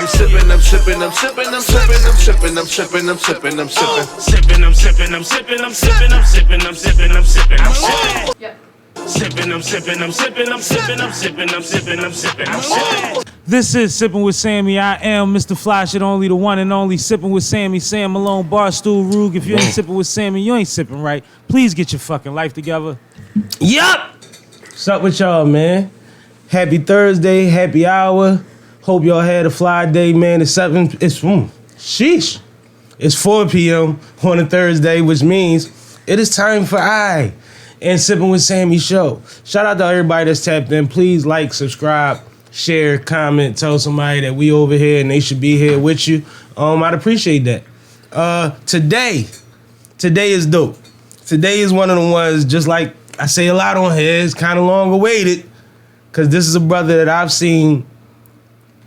I'm sipping, I'm sipping, I'm sipping, I'm sipping, I'm sipping, I'm sipping, I'm sipping, I'm sipping. Sipping, I'm sipping, I'm sipping, I'm sipping, I'm sipping, I'm sipping, I'm sipping, I'm sipping. Yep. Sipping, I'm sipping, I'm sipping, I'm sipping, I'm sipping, I'm sipping, I'm sipping, I'm sipping. This is Sippin' with Sammie. I am Mr. Fly Shit Only, the one and only Sippin' with Sammie, Sam Malone, Barstool, Rug. If you ain't sippin' with Sammie, you ain't sippin' right. Please get your fucking life together. Yup! What's up with y'all, man? Happy Thursday, happy hour. Hope y'all had a fly day, man. It's 7, sheesh. It's 4 p.m. on a Thursday, which means it is time for I and Sippin' with Sammie show. Shout out to everybody that's tapped in. Please like, subscribe, share, comment, tell somebody that we over here and they should be here with you. I'd appreciate that. Today is dope. Today is one of the ones, just like I say a lot on here, it's kind of long awaited, because this is a brother that I've seen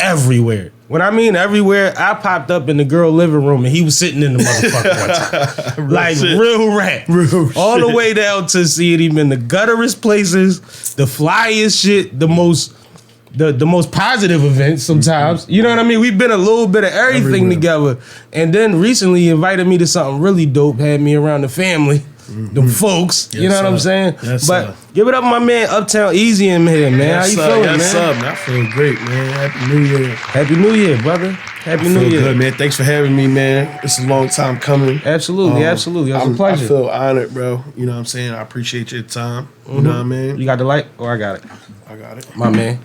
everywhere. When I mean everywhere, I popped up in the girl living room and he was sitting in the motherfucker one time. Like shit. Real rap. Real all shit. The way down to seeing him in the gutterest places, the flyest shit, the most positive events sometimes. You know what I mean? We've been a little bit of everything together. And then recently he invited me to something really dope, had me around the family. Them folks, yes, you know what I'm saying? Yes, but give it up, my man, Uptown Ezy in here, man. Yes, how you feeling, man? Yes, man? I feel great, man. Happy New Year. Happy New Year, brother. Happy New Year. Good, man. Thanks for having me, man. It's a long time coming. Absolutely, absolutely. It was a pleasure. I feel honored, bro. You know what I'm saying? I appreciate your time. You know what I mean? You got the light? Or I got it? I got it. My man.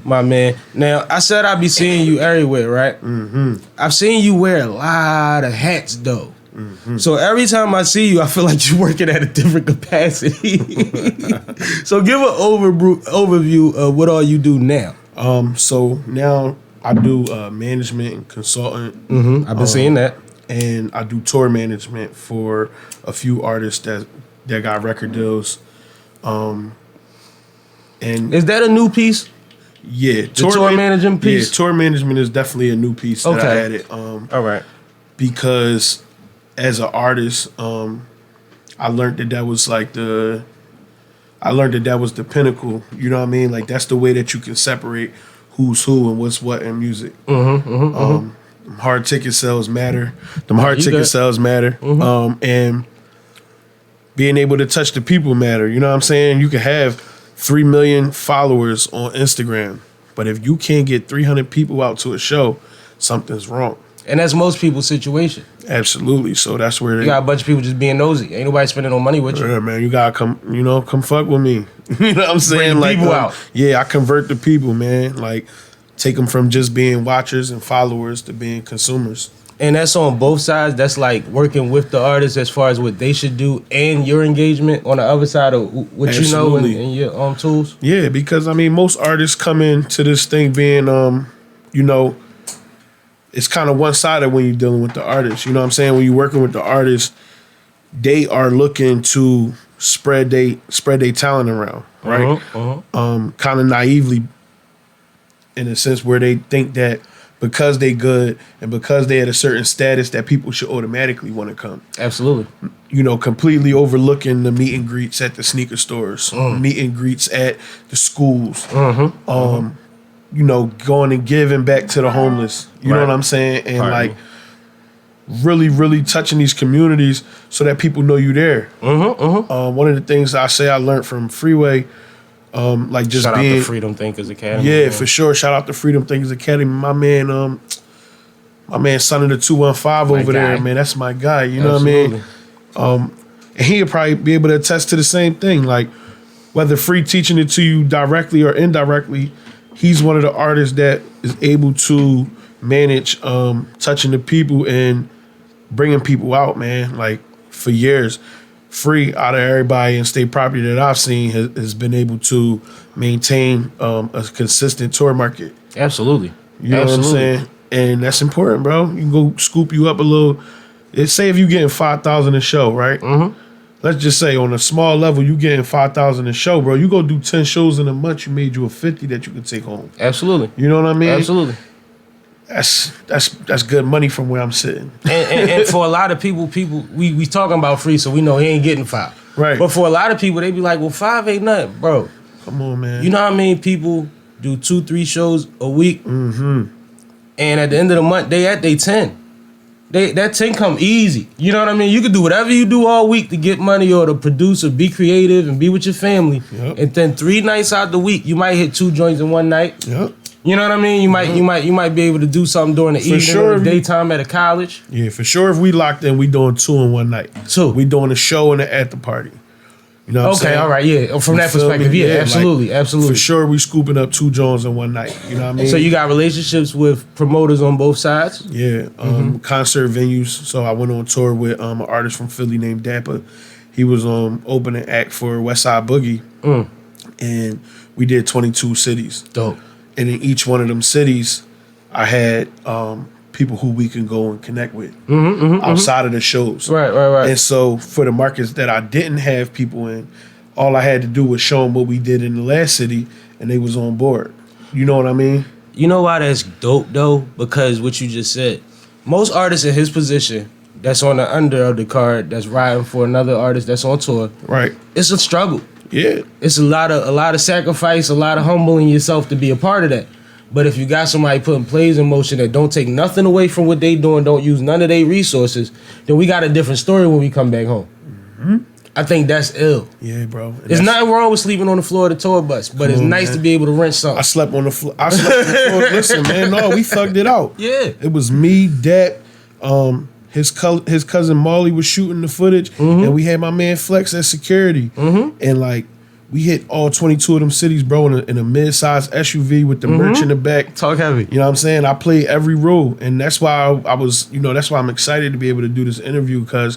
My man. Now, I said I'd be seeing you everywhere, right? Mm-hmm. I've seen you wear a lot of hats, though. Mm-hmm. So every time I see you, I feel like you're working at a different capacity. So give an overview of what all you do now. So now I do management and consultant. Mm-hmm. I've been seeing that. And I do tour management for a few artists that got record deals. And is that a new piece? Yeah, tour management piece. Yeah, tour management is definitely a new piece that I added. All right, because as an artist, I learned that was the pinnacle. You know what I mean? Like that's the way that you can separate who's who and what's what in music. Hard ticket sales matter. Sales matter. And being able to touch the people matter. You know what I'm saying? You can have 3 million followers on Instagram, but if you can't get 300 people out to a show, something's wrong. And that's most people's situation. Absolutely. So that's where you got a bunch of people just being nosy. Ain't nobody spending no money with you. Yeah, man. You gotta come fuck with me. You know what I'm saying? Bring people out. Yeah, I convert the people, man. Like take them from just being watchers and followers to being consumers. And that's on both sides. That's like working with the artists as far as what they should do and your engagement on the other side of what Absolutely. You know and your tools. Yeah, because I mean, most artists come into this thing being, it's kind of one-sided when you're dealing with the artist. You know what I'm saying? When you're working with the artist, they are looking to spread their talent around, right? Kind of naively, in a sense where they think that because they good and because they at a certain status that people should automatically want to come. Absolutely. You know, completely overlooking the meet and greets at the sneaker stores, meet and greets at the schools. You know, going and giving back to the homeless. You know what I'm saying? And like really, really touching these communities so that people know you there. One of the things I say I learned from Freeway, like just shout being out to Freedom Thinkers Academy. Yeah, for sure. Shout out to Freedom Thinkers Academy. My man, son of the 215 over there, man. That's my guy. You know what I mean? And he'll probably be able to attest to the same thing. Like whether Free teaching it to you directly or indirectly, he's one of the artists that is able to manage touching the people and bringing people out, man. Like for years, Free out of everybody in state property that I've seen has been able to maintain a consistent tour market. Absolutely. You know what I'm saying? And that's important, bro. You can go scoop you up a little. Say if you getting 5,000 a show, right? Let's just say on a small level, you getting 5,000 a show, bro. You go do 10 shows in a month, you made you a 50 that you can take home. Absolutely. You know what I mean? Absolutely. That's good money from where I'm sitting. And for a lot of people, we talking about Free, so we know he ain't getting 5. Right. But for a lot of people, they be like, well, 5 ain't nothing, bro. Come on, man. You know how many people do 2-3 shows a week? And at the end of the month, they at they 10. That 10 come easy. You know what I mean? You can do whatever you do all week to get money or to produce or be creative and be with your family. Yep. And then 3 nights out the week, you might hit 2 joints in one night. Yep. You know what I mean? You might be able to do something during the evening sure. or the daytime at a college. Yeah, for sure. If we locked in, we doing 2 in one night. 2. We doing a show and an after party. You know what I'm Okay, saying? all right, yeah. From that You feel perspective, me? yeah, absolutely, like, absolutely. For sure, we scooping up 2 joints in one night. You know what I mean? So you got relationships with promoters on both sides? Yeah, concert venues. So I went on tour with an artist from Philly named Dapper. He was opening act for Westside Boogie, and we did 22 cities. Dope. And in each one of them cities, I had people who we can go and connect with outside of the shows. Right. And so for the markets that I didn't have people in, all I had to do was show them what we did in the last city, and they was on board. You know what I mean? You know why that's dope though? Because what you just said, most artists in his position that's on the under of the card, that's riding for another artist that's on tour, Right. it's a struggle. Yeah. It's a lot of sacrifice, a lot of humbling yourself to be a part of that. But if you got somebody putting plays in motion that don't take nothing away from what they doing, don't use none of their resources, then we got a different story when we come back home. I think that's ill. Yeah, bro. And There's nothing wrong with sleeping on the floor of the tour bus, but it's on, nice man. to be able to rent something. I slept on the floor. Listen, man, no, we thugged it out. Yeah. It was me, Dap, his cousin Marley was shooting the footage, and we had my man Flex as security. And like, we hit all 22 of them cities, bro, in a mid-sized SUV with the merch in the back. Talk heavy. You know what I'm saying? I played every role, and that's why I was, that's why I'm excited to be able to do this interview, because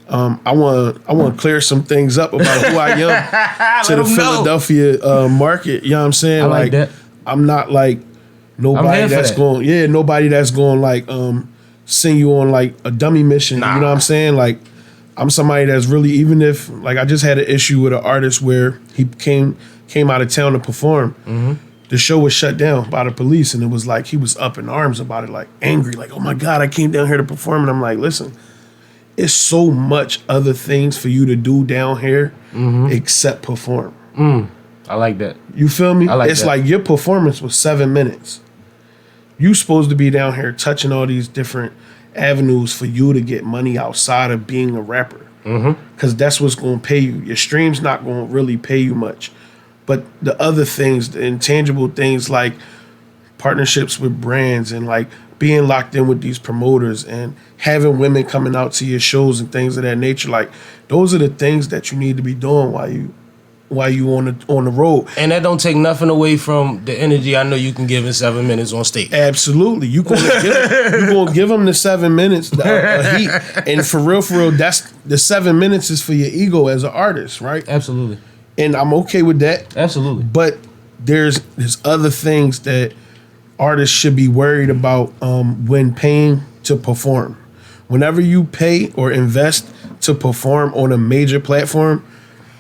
I want to clear some things up about who I am to the Philadelphia market. You know what I'm saying? I like that. I'm not like I'm nobody here for that's that. going, nobody that's going like send you on like a dummy mission. Nah. You know what I'm saying? Like, I'm somebody that's really, even if like I just had an issue with an artist where he came out of town to perform. The show was shut down by the police, and it was like he was up in arms about it, like angry, like, oh my God, I came down here to perform. And I'm like, listen, it's so much other things for you to do down here except perform. I like that. You feel me? I like it's that. like your performance was 7 minutes. You supposed to be down here touching all these different avenues for you to get money outside of being a rapper. Because that's what's going to pay you. Your stream's not going to really pay you much. But the other things, the intangible things like partnerships with brands and like being locked in with these promoters and having women coming out to your shows and things of that nature, like those are the things that you need to be doing while you on the road. And that don't take nothing away from the energy I know you can give in 7 minutes on stage. Absolutely, you gonna give them the 7 minutes a heat, and for real, that's the 7 minutes is for your ego as an artist, right? Absolutely. And I'm okay with that. Absolutely. But there's other things that artists should be worried about when paying to perform. Whenever you pay or invest to perform on a major platform,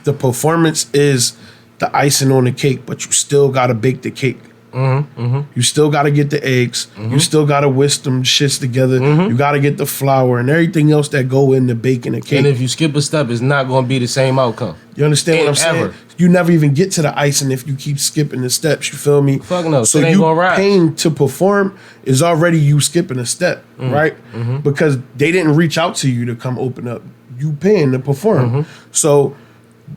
the performance is the icing on the cake, but you still gotta bake the cake. You still gotta get the eggs. You still gotta whisk them shits together. You gotta get the flour and everything else that go into baking a cake. And if you skip a step, it's not going to be the same outcome. You understand what I'm Ever. saying? You never even get to the icing if you keep skipping the steps. You feel me? Fuck no, So shit ain't you gonna rise. paying to perform is already you skipping a step, right? Because they didn't reach out to you to come open up. You paying to perform. So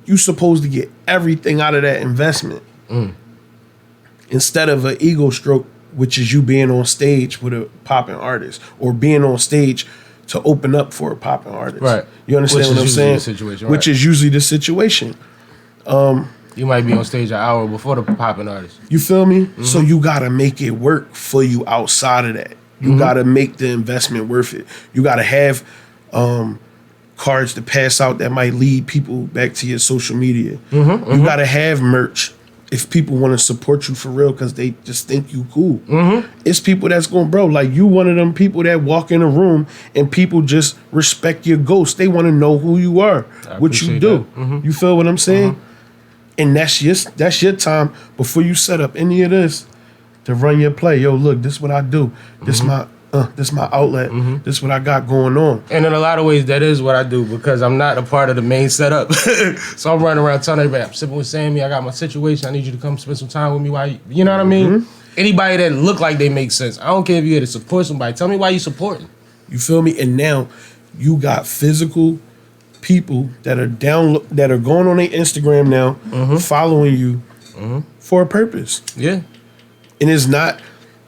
you supposed to get everything out of that investment instead of an ego stroke, which is you being on stage with a popping artist or being on stage to open up for a popping artist. Right. You understand Which what I'm is usually saying? the situation, Which right. is usually the situation. You might be on stage an hour before the popping artist. You feel me? So you gotta make it work for you outside of that. You gotta make the investment worth it. You gotta have cards to pass out that might lead people back to your social media. You gotta have merch if people want to support you for real because they just think you cool. It's people that's going, bro, like you one of them people that walk in a room and people just respect your ghost. They want to know who you are, what you appreciate do. that. You feel what I'm saying? And that's your time before you set up any of this to run your play. Yo, look, this is what I do. This my outlet. This is what I got going on. And in a lot of ways, that is what I do because I'm not a part of the main setup. So I'm running around telling everybody, I'm sipping with Sammie. I got my situation. I need you to come spend some time with me while you know what I mean? Anybody that look like they make sense. I don't care if you here to support somebody. Tell me why you supporting. You feel me? And now you got physical people that are going on their Instagram now, following you for a purpose. Yeah. And it's not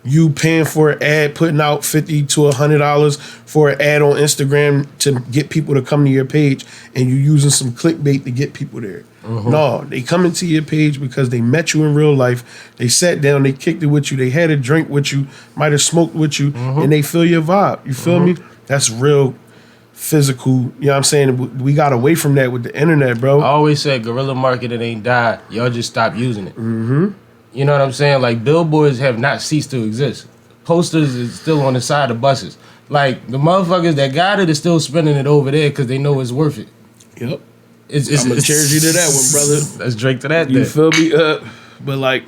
you paying for an ad, putting out $50 to $100 for an ad on Instagram to get people to come to your page, and you using some clickbait to get people there. No, they come into your page because they met you in real life. They sat down, they kicked it with you, they had a drink with you, might have smoked with you, and they feel your vibe. You feel me? That's real physical. You know what I'm saying? We got away from that with the internet, bro. I always said guerrilla marketing ain't died. Y'all just stopped using it. You know what I'm saying? Like, billboards have not ceased to exist. Posters is still on the side of buses. Like, the motherfuckers that got it is still spending it over there because they know it's worth it. Yep. I'm gonna cheers you to that one, brother. Let's drink to that. You feel me? But like,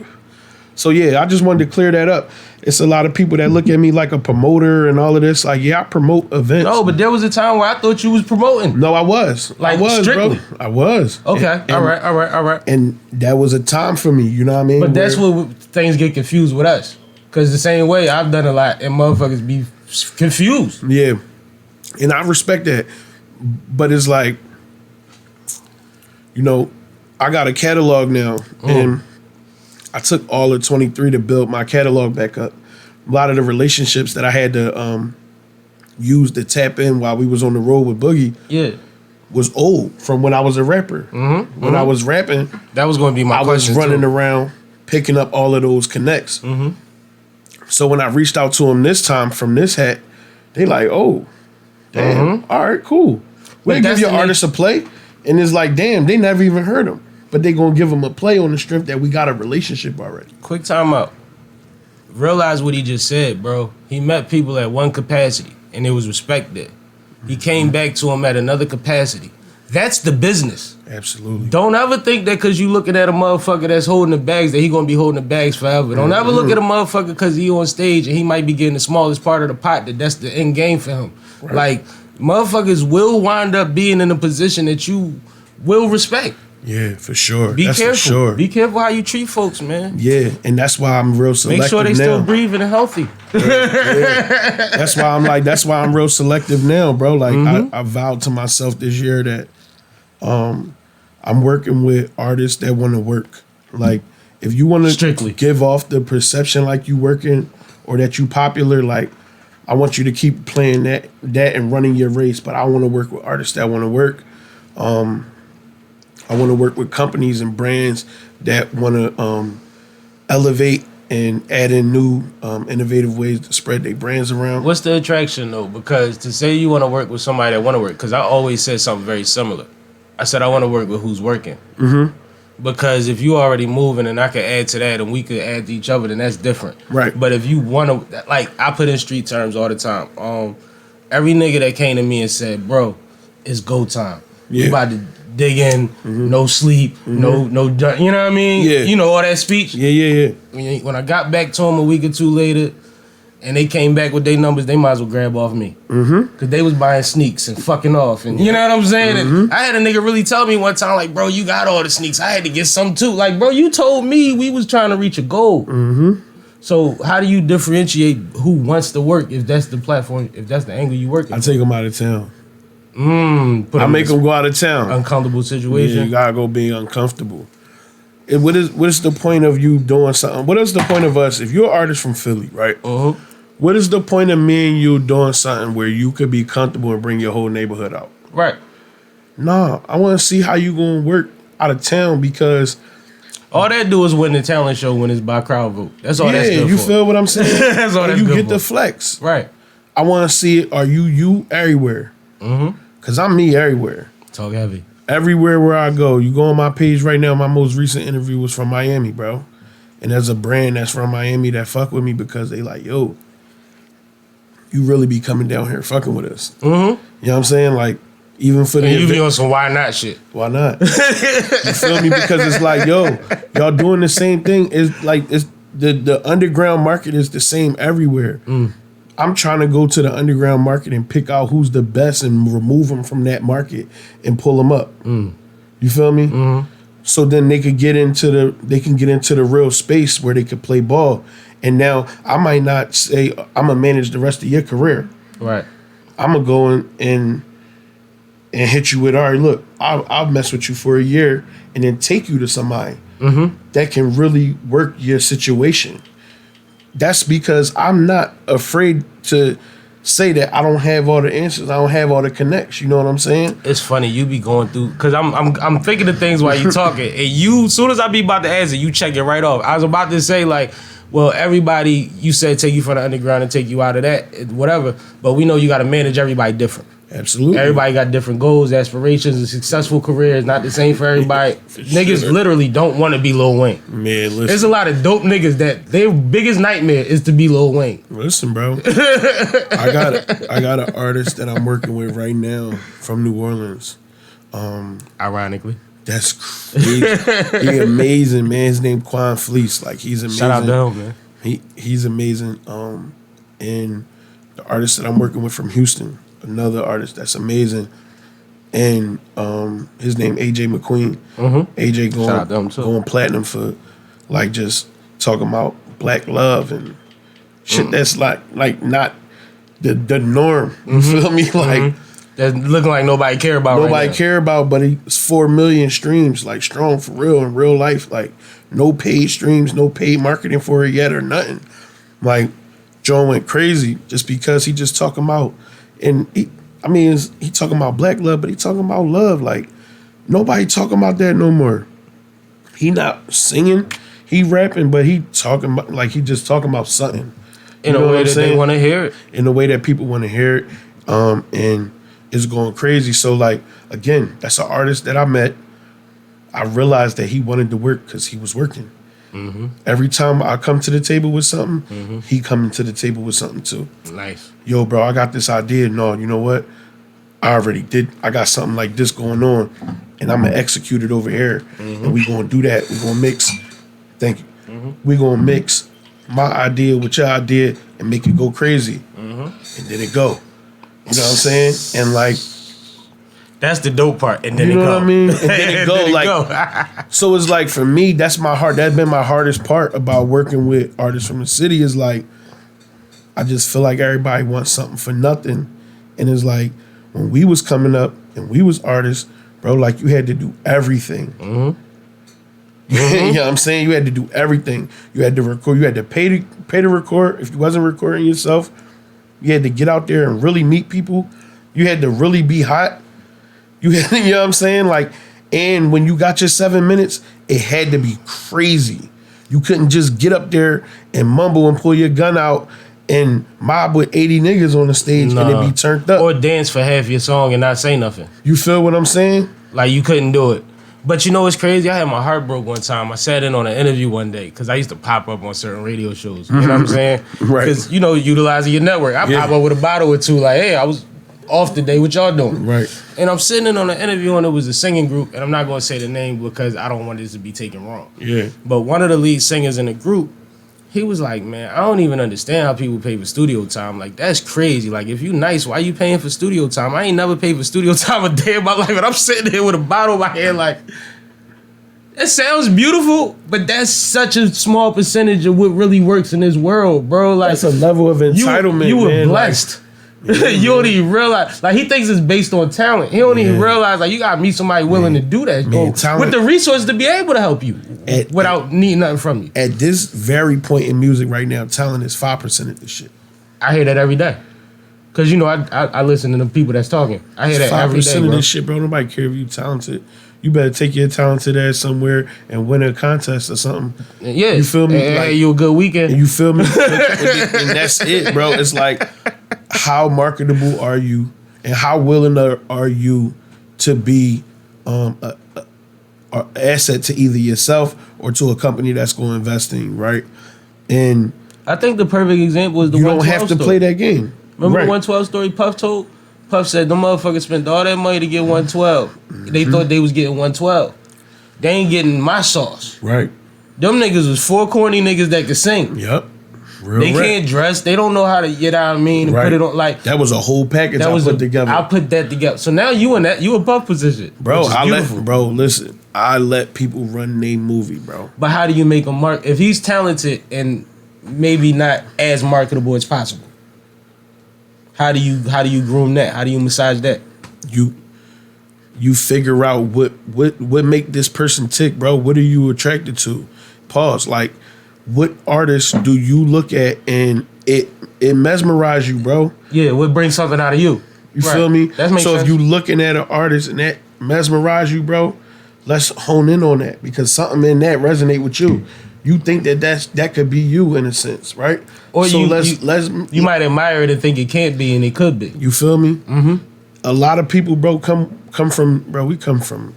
so yeah, I just wanted to clear that up. It's a lot of people that look at me like a promoter and all of this. Like, yeah, I promote events. No, but there was a time where I thought you was promoting. No, I was. Like, I was, strictly. bro. I was. Okay, all right. And that was a time for me, you know what I mean? But that's where things get confused with us. Because the same way I've done a lot and motherfuckers be confused. Yeah. And I respect that. But it's like, you know, I got a catalog now, and I took all of 23 to build my catalog back up. A lot of the relationships that I had to use to tap in while we was on the road with Boogie was old from when I was a rapper. When I was rapping, that was going to be my question. I was running around picking up all of those connects. So when I reached out to them this time from this hat, they like, oh, damn, all right, cool. We'll give your artists a play. And it's like, damn, they never even heard him. But they gonna give him a play on the strength that we got a relationship already. Quick time out. Realize what he just said, bro. He met people at one capacity, and there was respect there. He came back to him at another capacity. That's the business. Absolutely. Don't ever think that because you looking at a motherfucker that's holding the bags that he gonna be holding the bags forever. Don't ever look at a motherfucker because he on stage and he might be getting the smallest part of the pot that's the end game for him. Right. Like, motherfuckers will wind up being in a position that you will respect. Yeah, for sure. Be that's careful. For sure. Be careful how you treat folks, man. Yeah, and that's why I'm real selective now. Make sure they still breathing and healthy. Yeah. That's why I'm real selective now, bro. Like, I vowed to myself this year that I'm working with artists that want to work. Like, if you want to strictly give off the perception like you working or that you popular, like, I want you to keep playing that and running your race, but I want to work with artists that want to work. I want to work with companies and brands that want to elevate and add in new innovative ways to spread their brands around. What's the attraction, though? Because to say you want to work with somebody that want to work, because I always said something very similar. I said I want to work with who's working. Because if you already moving and I could add to that and we could add to each other, then that's different. Right. But if you want to, like, I put in street terms all the time. Every nigga that came to me and said, bro, it's go time. Yeah. We about to dig in, no sleep, no, you know what I mean? Yeah. You know, all that speech. Yeah. When I got back to them a week or two later, and they came back with their numbers, they might as well grab off me. Because they was buying sneaks and fucking off. And you know what I'm saying? And I had a nigga really tell me one time, like, bro, you got all the sneaks. I had to get some too. Like, bro, you told me we was trying to reach a goal. So how do you differentiate who wants to work if that's the platform, if that's the angle you work? I take them out of town. I make them go out of town. Uncomfortable situation. Yeah, you gotta go be uncomfortable. And what is the point of you doing something? What is the point of us? If you're an artist from Philly, right? What is the point of me and you doing something where you could be comfortable and bring your whole neighborhood out? Right. Nah, I want to see how you gonna work out of town because all that do is win the talent show when it's by crowd vote. That's all that's good for. You feel what I'm saying? That's all that's you good get for. the flex. Right. I want to see it. Are you everywhere? Because I'm me everywhere. Talk heavy. Everywhere where I go. You go on my page right now, my most recent interview was from Miami, bro. And there's a brand that's from Miami that fuck with me because they like, yo, you really be coming down here fucking with us. You know what I'm saying? Like, even for the you be on some why not shit. Why not? You feel me? Because it's like, yo, y'all doing the same thing. It's like it's the underground market is the same everywhere. I'm trying to go to the underground market and pick out who's the best and remove them from that market and pull them up. You feel me? So then they can get into the real space where they could play ball. And now I might not say I'm gonna manage the rest of your career. Right. I'm gonna go in and hit you with, all right, look, I'll mess with you for a year and then take you to somebody that can really work your situation. That's because I'm not afraid to say that I don't have all the answers. I don't have all the connects. You know what I'm saying? It's funny you be going through because I'm thinking of things while you talking, and you soon as I be about to answer, you check it right off. I was about to say like, well, everybody you said take you from the underground and take you out of that, whatever. But we know you got to manage everybody different. Absolutely. Everybody got different goals, aspirations, and successful careers. Not the same for everybody. Niggas literally don't want to be Lil Wayne. Man, listen. There's a lot of dope niggas that their biggest nightmare is to be Lil Wayne. Listen, bro. I got an artist that I'm working with right now from New Orleans. Ironically. That's crazy. He amazing, man. His name Quan Fleece. Like he's amazing. Shout out to him, man. He's amazing. And the artist that I'm working with from Houston, another artist that's amazing. And his name AJ McQueen. AJ Shout out to him too. going platinum for like just talking about black love and shit that's like not the norm. You feel me? Like That's looking like nobody care about. nobody right care about, but it's 4 million streams, like strong for real in real life. Like no paid streams, no paid marketing for it yet or nothing. Like John went crazy just because he just talking about, and he talking about black love, but he talking about love. Like nobody talking about that no more. He not singing, he rapping, but he talking about like he just talking about something. In a way that they want to hear it. In a way that people want to hear it. And it's going crazy. So like, again, that's an artist that I met. I realized that he wanted to work because he was working. Every time I come to the table with something, he coming to the table with something too. Nice. Yo, bro, I got this idea. No, you know what? I got something like this going on, and I'm going to execute it over here. And we going to do that. We going to mix. Thank you. We going to mix my idea with your idea and make it go crazy. And then it go. You know what I'm saying? And like, That's the dope part. And then you it know go. what I mean? And then it go. Then it Like, go. so it's like for me, that's been my hardest part about working with artists from the city is like, I just feel like everybody wants something for nothing. And it's like, when we was coming up and we was artists, bro, like you had to do everything. You know what I'm saying? You had to do everything. You had to record. You had to pay to record. If you wasn't recording yourself, you had to get out there and really meet people. You had to really be hot. You know what I'm saying? Like, and when you got your 7 minutes, it had to be crazy. You couldn't just get up there and mumble and pull your gun out and mob with 80 niggas on the stage and it be turned up. Or dance for half your song and not say nothing. You feel what I'm saying? Like you couldn't do it. But you know what's crazy? I had my heart broke one time. I sat in on an interview one day because I used to pop up on certain radio shows. You know what I'm saying? Right. Because, you know, utilizing your network. I pop up with a bottle or two like, hey, I was off today. What y'all doing? Right. And I'm sitting in on an interview and it was a singing group. And I'm not going to say the name because I don't want this to be taken wrong. Yeah. But one of the lead singers in the group, he was like, man, I don't even understand how people pay for studio time. Like, that's crazy. Like, if you nice, why you paying for studio time? I ain't never paid for studio time a day in my life. And I'm sitting there with a bottle in my hand like, that sounds beautiful, but that's such a small percentage of what really works in this world, bro. Like, That's a level of entitlement, you were man. blessed. You don't even realize. Like, he thinks it's based on talent. He don't even realize, like, you got to meet somebody willing to do that. Man, Go, talent- with the resources to be able to help you without needing nothing from you. At this very point in music right now, talent is 5% of this shit. I hear that every day. Because, you know, I listen to the people that's talking. I hear that every day, 5% of bro. this shit, bro. Nobody care if you talented. You better take your talented ass somewhere and win a contest or something. Yeah. You feel me? Hey, Like, you a good weekend. you feel me? And that's it, bro. It's like, how marketable are you, and how willing are you to be an asset to either yourself or to a company that's going to invest in you, right? And I think the perfect example is the you 112 don't have to story. play that game. Remember Right. the 112 story Puff told? Puff said, them motherfuckers spent all that money to get 112. They thought they was getting 112. They ain't getting my sauce. Right. Them niggas was 4 corny niggas that could sing. Yep. Real They rap. can't dress. They don't know how to, you know what I mean, Right. put it on, like, That was a whole package that I was put together. I put that together. So now you a Puff position. Bro, which is beautiful. I let people run their movie, bro. But how do you make a mark? If he's talented and maybe not as marketable as possible. How do you groom that? How do you massage that? You figure out what make this person tick, bro. What are you attracted to? Pause. Like, what artists do you look at and it mesmerize you, bro? Yeah, what brings something out of you? You feel me? That makes so sense. if you looking at an artist and that mesmerize you, bro, let's hone in on that because something in that resonate with you. You think that could be you in a sense, right? Or so you might admire it and think it can't be, and it could be. You feel me? Mm-hmm. A lot of people, bro, come from, bro. We come from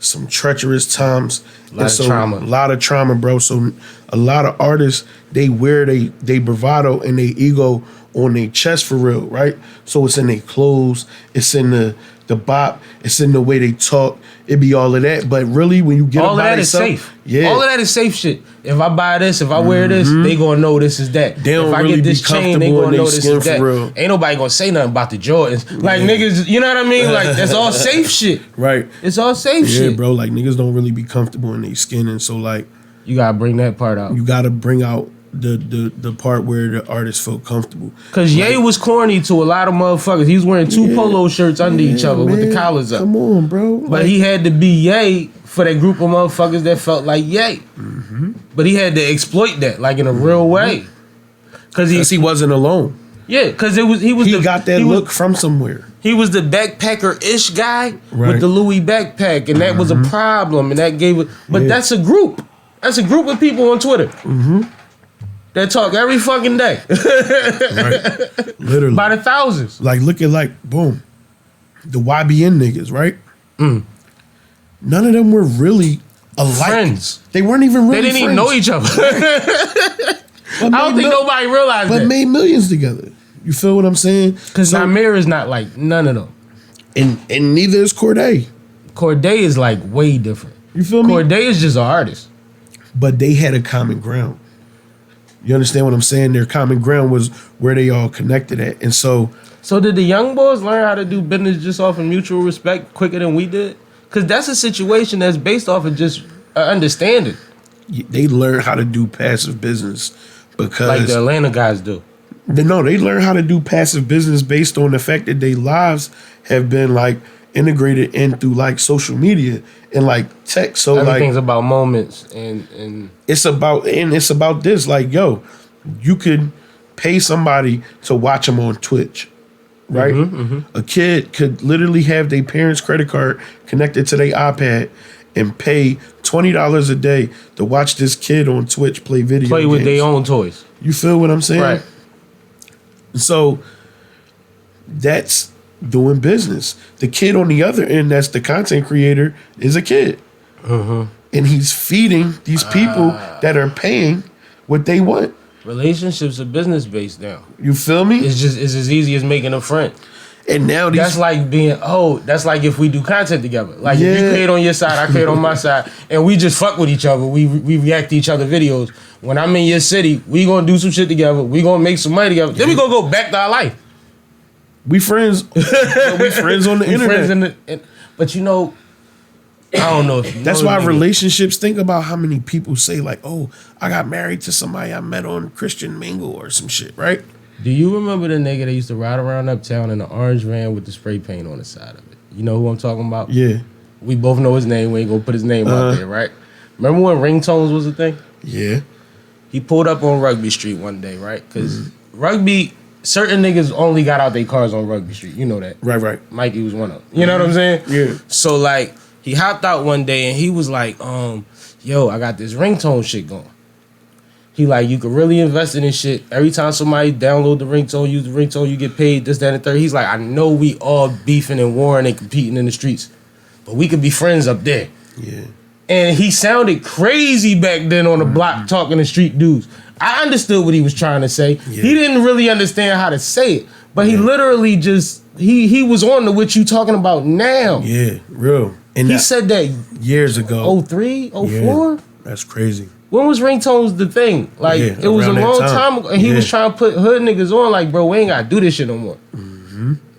some treacherous times. A lot of trauma. A lot of trauma, bro. So a lot of artists, they wear they bravado and they ego on their chest for real, right? So it's in their clothes, it's in the bop, it's in the way they talk. It be all of that. But really, when you get all of that yourself, is safe. Yeah. All of that is safe shit. If I buy this, if I wear this, they gonna know this is that. They don't if I really get this be chain, they comfortable gonna in know their this skin is that. for real. Ain't nobody gonna say nothing about the Jordans. Like niggas, you know what I mean? Like that's all safe shit. Right. It's all safe Yeah, shit. bro. Like niggas don't really be comfortable in their skin, and so like You gotta bring that part out. you gotta bring out the part where the artist feel comfortable. Cause Ye was corny to a lot of motherfuckers. He was wearing two polo shirts under each other with the Man, collars up. Come on, bro. But he had to be Ye for that group of motherfuckers that felt like Ye. Mm-hmm. But he had to exploit that like in a real way. Cause he wasn't alone. yeah, cause he Got that look from somewhere. He was the backpacker-ish guy Right. with the Louis backpack, and that was a problem, and that gave it. But that's a group. That's a group of people on Twitter that talk every fucking day Right. Literally. by the thousands. Like look at boom. The YBN niggas, right? None of them were really alike. Friends. They weren't even really They didn't even friends. know each other. I don't think nobody realized But that. made millions together. You feel what I'm saying? Because Namir is not like none of them. And neither is Corday. Corday is like way different. You feel me? Corday is just an artist. But they had a common ground. You understand what I'm saying? Their common ground was where they all connected at. And so So did the young boys learn how to do business just off of mutual respect quicker than we did? Because that's a situation that's based off of just understanding. they learned how to do passive business because Like the Atlanta guys do. No, they learn how to do passive business based on the fact that their lives have been like integrated in through like social media and like tech. So Everything's like about moments and it's about this. Like, yo, you could pay somebody to watch them on Twitch. Right? A kid could literally have their parents' credit card connected to their iPad and pay $20 a day to watch this kid on Twitch play video play with games. their own toys. You feel what I'm saying? Right. So that's doing business. The kid on the other end, that's the content creator, is a kid. And he's feeding these people that are paying what they want. Relationships are business based now. You feel me? It's as easy as making a friend. And now these That's like that's like if we do content together. Like if you Yeah. create on your side, I create on my side, and we just fuck with each other. We react to each other videos. When I'm in your city, we gonna do some shit together. We gonna make some money together. Then we gonna go back to our life. we friends. We friends on the We internet. friends but you know, I don't know if you That's know why the nigga. relationships, think about how many people say like, oh, I got married to somebody I met on Christian Mingle or some shit, right? Do you remember the nigga that used to ride around Uptown in an orange van with the spray paint on the side of it? You know who I'm talking about? Yeah. We both know his name. We ain't gonna put his name out there, right? Remember when ringtones was a thing? Yeah. He pulled up on Rugby Street one day, right? Because Rugby, certain niggas only got out their cars on Rugby Street. You know that. Right. Mikey was one of them. You know what I'm saying? Yeah. So, like, he hopped out one day and he was like, yo, I got this ringtone shit going. He like, you could really invest in this shit. Every time somebody download the ringtone, use the ringtone, you get paid, this, that, and the third. He's like, I know we all beefing and warring and competing in the streets, but we could be friends up there. Yeah. And he sounded crazy back then on the block talking to street dudes. I understood what he was trying to say. Yeah. He didn't really understand how to say it, but he literally just, he was on to what you talking about now. Yeah. Real. And He that said that years ago. 03, 04? Yeah. That's crazy. When was ringtones the thing? Like, Yeah, it was a around that long time. time ago. And he was trying to put hood niggas on, like, bro, we ain't got to do this shit no more.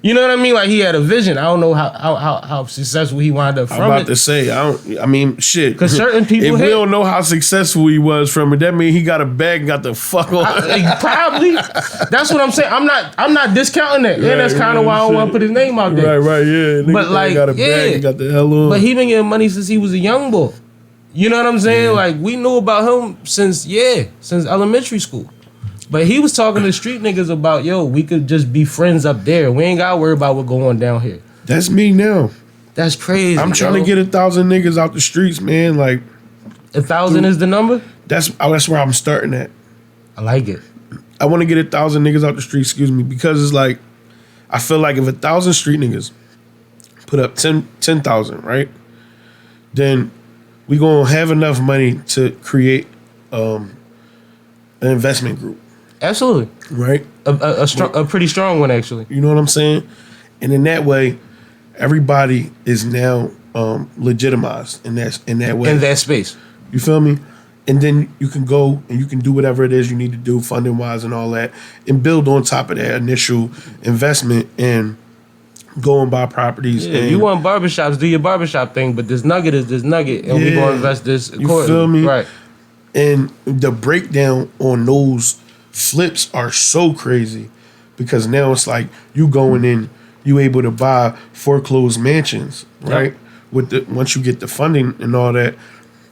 You know what I mean? Like he had a vision. I don't know how successful he wound up from I'm about it. to say, I mean, shit. 'Cause certain people if we hit- don't know how successful he was from it, that means he got a bag and got the fuck on. Probably. That's what I'm saying. I'm not discounting that. And that's kind of why I don't want to put his name out there. Right, yeah. Nigga But like, got a bag and got the hell on. But he been getting money since he was a young boy. You know what I'm saying? Like we knew about him since elementary school. But he was talking to street niggas about, yo, we could just be friends up there. We ain't gotta worry about what's going down here. That's me now. That's crazy. I'm trying to get 1,000 niggas out the streets, man. Like 1,000 is the number? that's where I'm starting at. I like it. I want to get 1,000 niggas out the street, because it's like I feel like if 1,000 street niggas put up 10,000, right? Then we gonna have enough money to create an investment group, Absolutely. right? A pretty strong one, actually. You know what I'm saying? And in that way, everybody is now legitimized in that way. In that space. You feel me? And then you can go and you can do whatever it is you need to do, funding wise and all that, and build on top of that initial investment and go and buy properties. Yeah, and if you want barbershops, do your barbershop thing, but this nugget is this nugget, and we Yeah. gonna invest this You accordingly. feel me? Right. And the breakdown on those flips are so crazy because now it's like you going in, you able to buy foreclosed mansions, right? Yep. Once you get the funding and all that,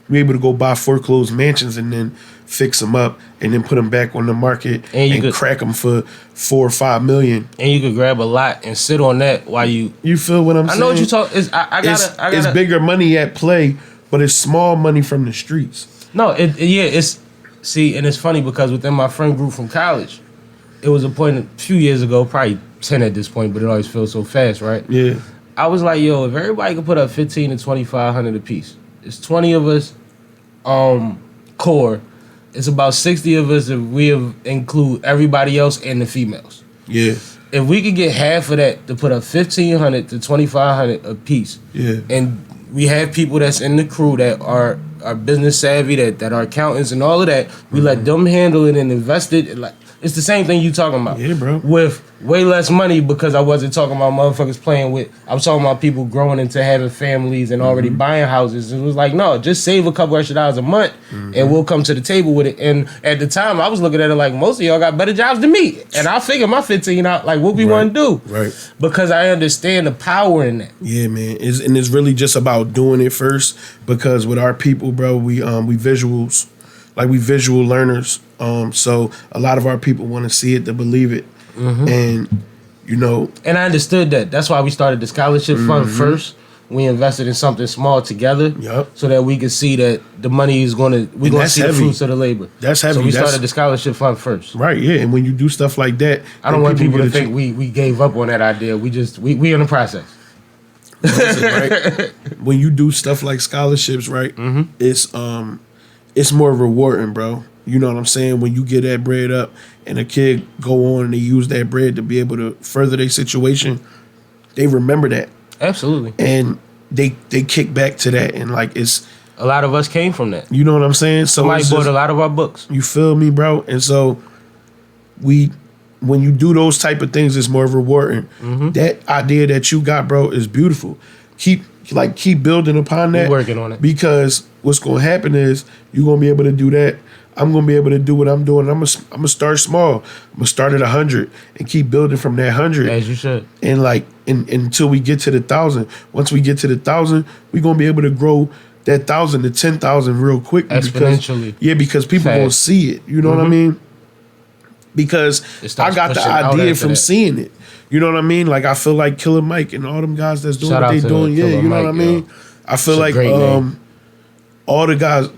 you're able to go buy foreclosed mansions and then fix them up and then put them back on the market And you and could- crack them for 4 or 5 million. And you could grab a lot and sit on that while you. You feel what I'm I saying? know what you talk. I It's gotta. bigger money at play, but it's small money from the streets. No, it's see, and it's funny because within my friend group from college, it was a point a few years ago, probably 10 at this point, but it always feels so fast, right? Yeah. I was like, yo, if everybody could put up 15 to 2,500 a piece, it's 20 of us, core. It's about 60 of us if we include everybody else and the females. Yeah. If we could get half of that to put up 1,500 to 2,500 a piece, Yeah. and we have people that's in the crew that are business savvy, that are accountants and all of that, we let them handle it and invest it. Like it's the same thing you talking about. Yeah, bro. With way less money because I wasn't talking about motherfuckers playing with. I was talking about people growing into having families and already buying houses. It was like, no, just save a couple extra dollars a month and we'll come to the table with it. And at the time, I was looking at it like most of y'all got better jobs than me, and I figured my 15 out like what we want to do, Right. Because I understand the power in that. Yeah, man. It's really just about doing it first because with our people, bro, we visuals, like we visual learners. So a lot of our people want to see it to believe it, and you know, And I understood that. That's why we started the scholarship fund first. We invested in something small together, Yup. so that we could see that the money is going to we going to that's see the heavy. fruits of the labor. That's heavy. So we That's- started the scholarship fund first. right? Yeah, and when you do stuff like that, I don't want people to get a think we gave up on that idea. We in the process. right? When you do stuff like scholarships, right? It's more rewarding, bro. You know what I'm saying? When you get that bread up and a kid go on and they use that bread to be able to further their situation, they remember that Absolutely. and they kick back to that and like it's, A lot of us came from that. you know what I'm saying? So Somebody it's bought just- a lot of our books. you feel me, bro? And so when you do those type of things, it's more rewarding. That idea that you got, bro, is beautiful. Keep building upon that. We working on it. Because what's gonna happen is you're gonna be able to do that. I'm gonna be able to do what I'm doing. I'm gonna start small. I'm gonna start at 100 and keep building from that 100. As you should. And like until we get to the 1,000. Once we get to the 1,000, we're gonna be able to grow that 1,000 to 10,000 real quick. Exponentially. Because people Fast. gonna see it. You know what I mean? Because It I starts got the pushing out idea after from that. seeing it. You know what I mean? Like I feel like Killer Mike and all them guys that's doing Shout what out they to doing. Yeah, Killer you know what I Mike, mean? yo. I feel It's a like great name. all the guys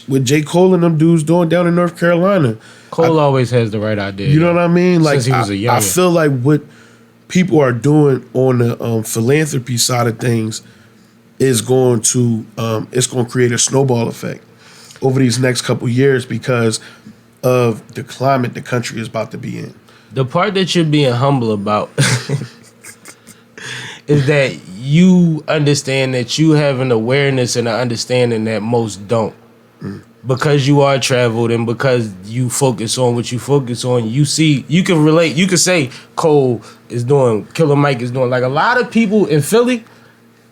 with J. Cole and them dudes doing down in North Carolina. Cole always has the right idea. You know what I mean? Like Since he was a I youngin'. feel like what people are doing on the philanthropy side of things is going to it's going to create a snowball effect over these next couple years because of the climate the country is about to be in. The part that you're being humble about is that you understand that you have an awareness and an understanding that most don't. because you are traveled and because you focus on what you focus on, you can relate. You can say Cole is doing, Killer Mike is doing. Like a lot of people in Philly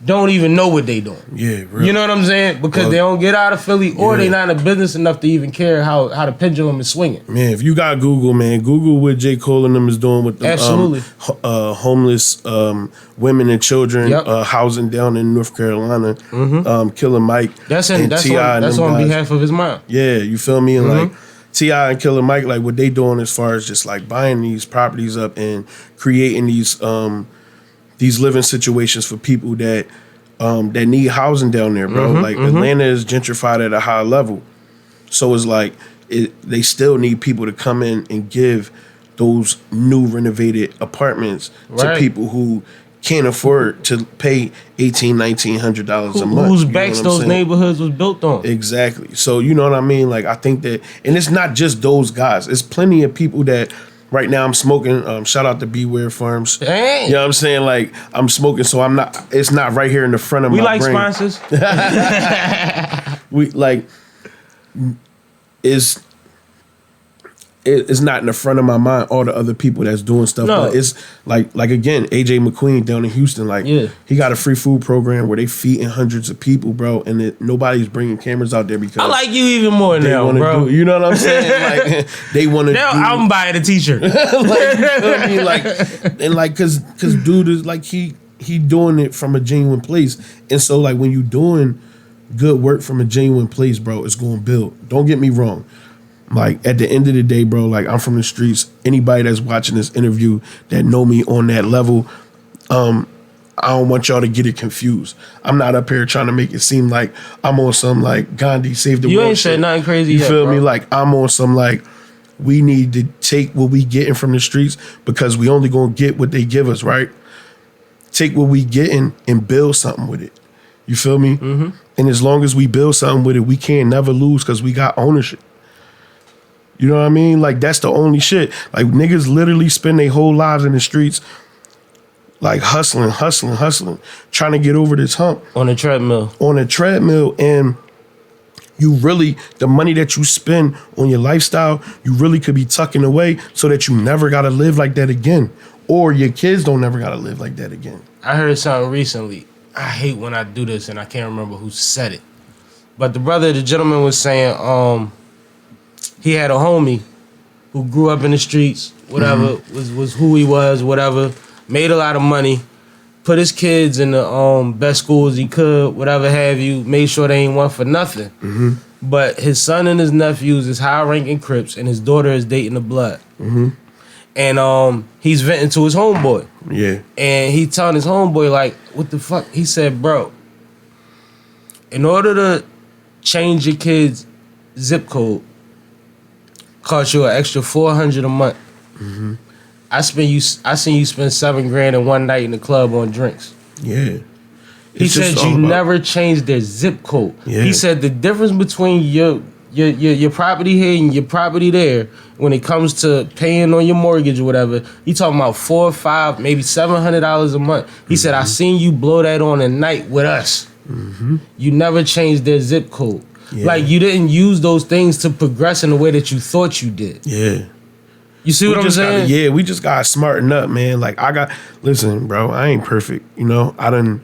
don't even know what they doing. Yeah, real. You know what I'm saying? Because they don't get out of Philly, or they not in business enough to even care how the pendulum is swinging. Man, if you got Google, man, Google what J. Cole and them is doing with the homeless women and children housing down in North Carolina. Killer Mike. That's on behalf of his mom. Yeah, you feel me? And like T.I. and Killer Mike, like what they doing as far as just like buying these properties up and creating these living situations for people that need housing down there, bro. Like Atlanta is gentrified at a high level, so it's like they still need people to come in and give those new renovated apartments to people who can't afford to pay $1,800-$1,900 a month. Whose backs those neighborhoods was built on? Exactly. So you know what I mean? Like I think that, and it's not just those guys. It's plenty of people that. Right now I'm smoking. Shout out to Beware Farms. Dang. You know what I'm saying? Like I'm smoking, so I'm not. It's not right here in the front of my brain. We like sponsors. We like it's not in the front of my mind. All the other people that's doing stuff, but it's like again, AJ McQueen down in Houston. Like he got a free food program where they feeding hundreds of people, bro, and nobody's bringing cameras out there because I like you even more now, bro. You know what I'm saying? Like they want to. I'm buying a t-shirt. Like, you know what I mean? Like and like cause dude is like he doing it from a genuine place, and so like when you doing good work from a genuine place, bro, it's going to build. Don't get me wrong. Like at the end of the day, bro, like I'm from the streets. Anybody that's watching this interview that know me on that level, I don't want y'all to get it confused. I'm not up here trying to make it seem like I'm on some like Gandhi save the world. You ain't said nothing crazy. You yet, feel bro. me? Like I'm on some like we need to take what we getting from the streets because we only gonna get what they give us, right? Take what we getting and build something with it. You feel me? And as long as we build something with it, we can't never lose because we got ownership. You know what I mean? Like, that's the only shit. Like, niggas literally spend their whole lives in the streets, like, hustling, trying to get over this hump. On a treadmill. And you really, the money that you spend on your lifestyle, you really could be tucking away so that you never got to live like that again. Or your kids don't never got to live like that again. I heard something recently. I hate when I do this, and I can't remember who said it. But the gentleman was saying, he had a homie who grew up in the streets, whatever, was who he was, whatever, made a lot of money, put his kids in the best schools he could, whatever have you, made sure they ain't want for nothing. But his son and his nephews is high-ranking Crips, and his daughter is dating the blood. And he's venting to his homeboy. Yeah. And he telling his homeboy, like, what the fuck? He said, bro, in order to change your kid's zip code, cost you an extra $400 a month. I seen you spend $7,000 in one night in the club on drinks. Yeah. He said you never changed their zip code. Yeah. He said the difference between your property here and your property there, when it comes to paying on your mortgage or whatever, he talking about $400 or $500, maybe $700 a month. He said, I seen you blow that on a night with us. You never changed their zip code. Yeah. Like, you didn't use those things to progress in the way that you thought you did. Yeah. You see what I'm saying? We just got to smarten up, man. Like, listen, bro, I ain't perfect. You know, I done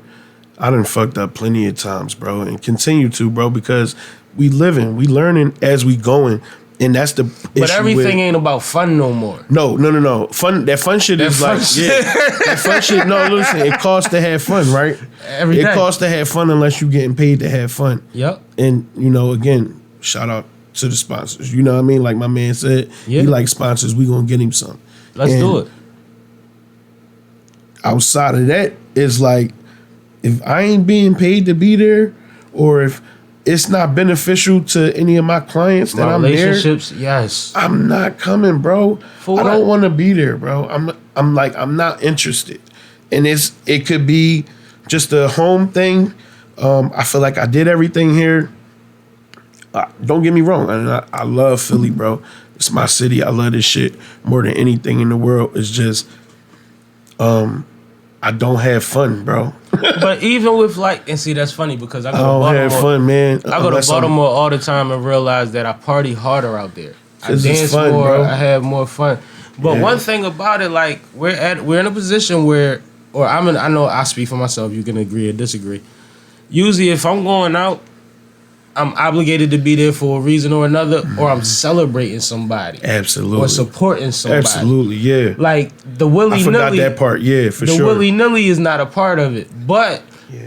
fucked up plenty of times, bro, and continue to, bro, because we learning as we going. And that's the issue. But everything ain't about fun no more. No. That fun shit is like, that fun shit, no, listen, it costs to have fun, right? Every day. It costs to have fun unless you're getting paid to have fun. Yep. And, you know, again, shout out to the sponsors. You know what I mean? Like my man said, he likes sponsors. We gonna get him some. Let's do it. Outside of that, it's like, if I ain't being paid to be there, or if it's not beneficial to any of my clients that I'm there. Relationships, yes. I'm not coming, bro. For what? I don't want to be there, bro. I'm not interested. And it could be just a home thing. I feel like I did everything here. Don't get me wrong. I love Philly, bro. It's my city. I love this shit more than anything in the world. It's just I don't have fun, bro. But even with like, and see, that's funny because I go I to don't Baltimore. have fun, man. I go to Baltimore all the time and realize that I party harder out there. I 'Cause it's dance fun, more. bro. I have more fun. But Yeah. one thing about it, like we're in a position where, or I know I speak for myself. You can agree or disagree. Usually, if I'm going out, I'm obligated to be there for a reason or another, or I'm celebrating somebody, Absolutely. or supporting somebody. Absolutely, yeah. Like the willy I forgot nilly. that part. Yeah, for The sure. willy nilly is not a part of it, but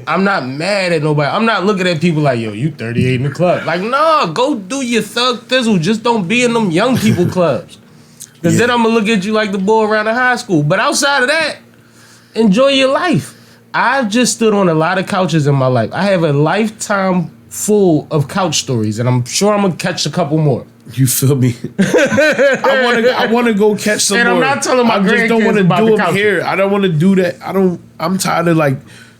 I'm not mad at nobody. I'm not looking at people like, yo, you 38 in the club. Like, nah, go do your thug thizzle. Just don't be in them young people clubs. Because then I'm going to look at you like the boy around the high school. But outside of that, enjoy your life. I've just stood on a lot of couches in my life. I have a lifetime full of couch stories, and I'm sure I'm going to catch a couple more. You feel me? I want to go catch some And I'm more. not telling my I just don't grandkids want to about do the them couch. here. I don't want to do that. I'm tired of like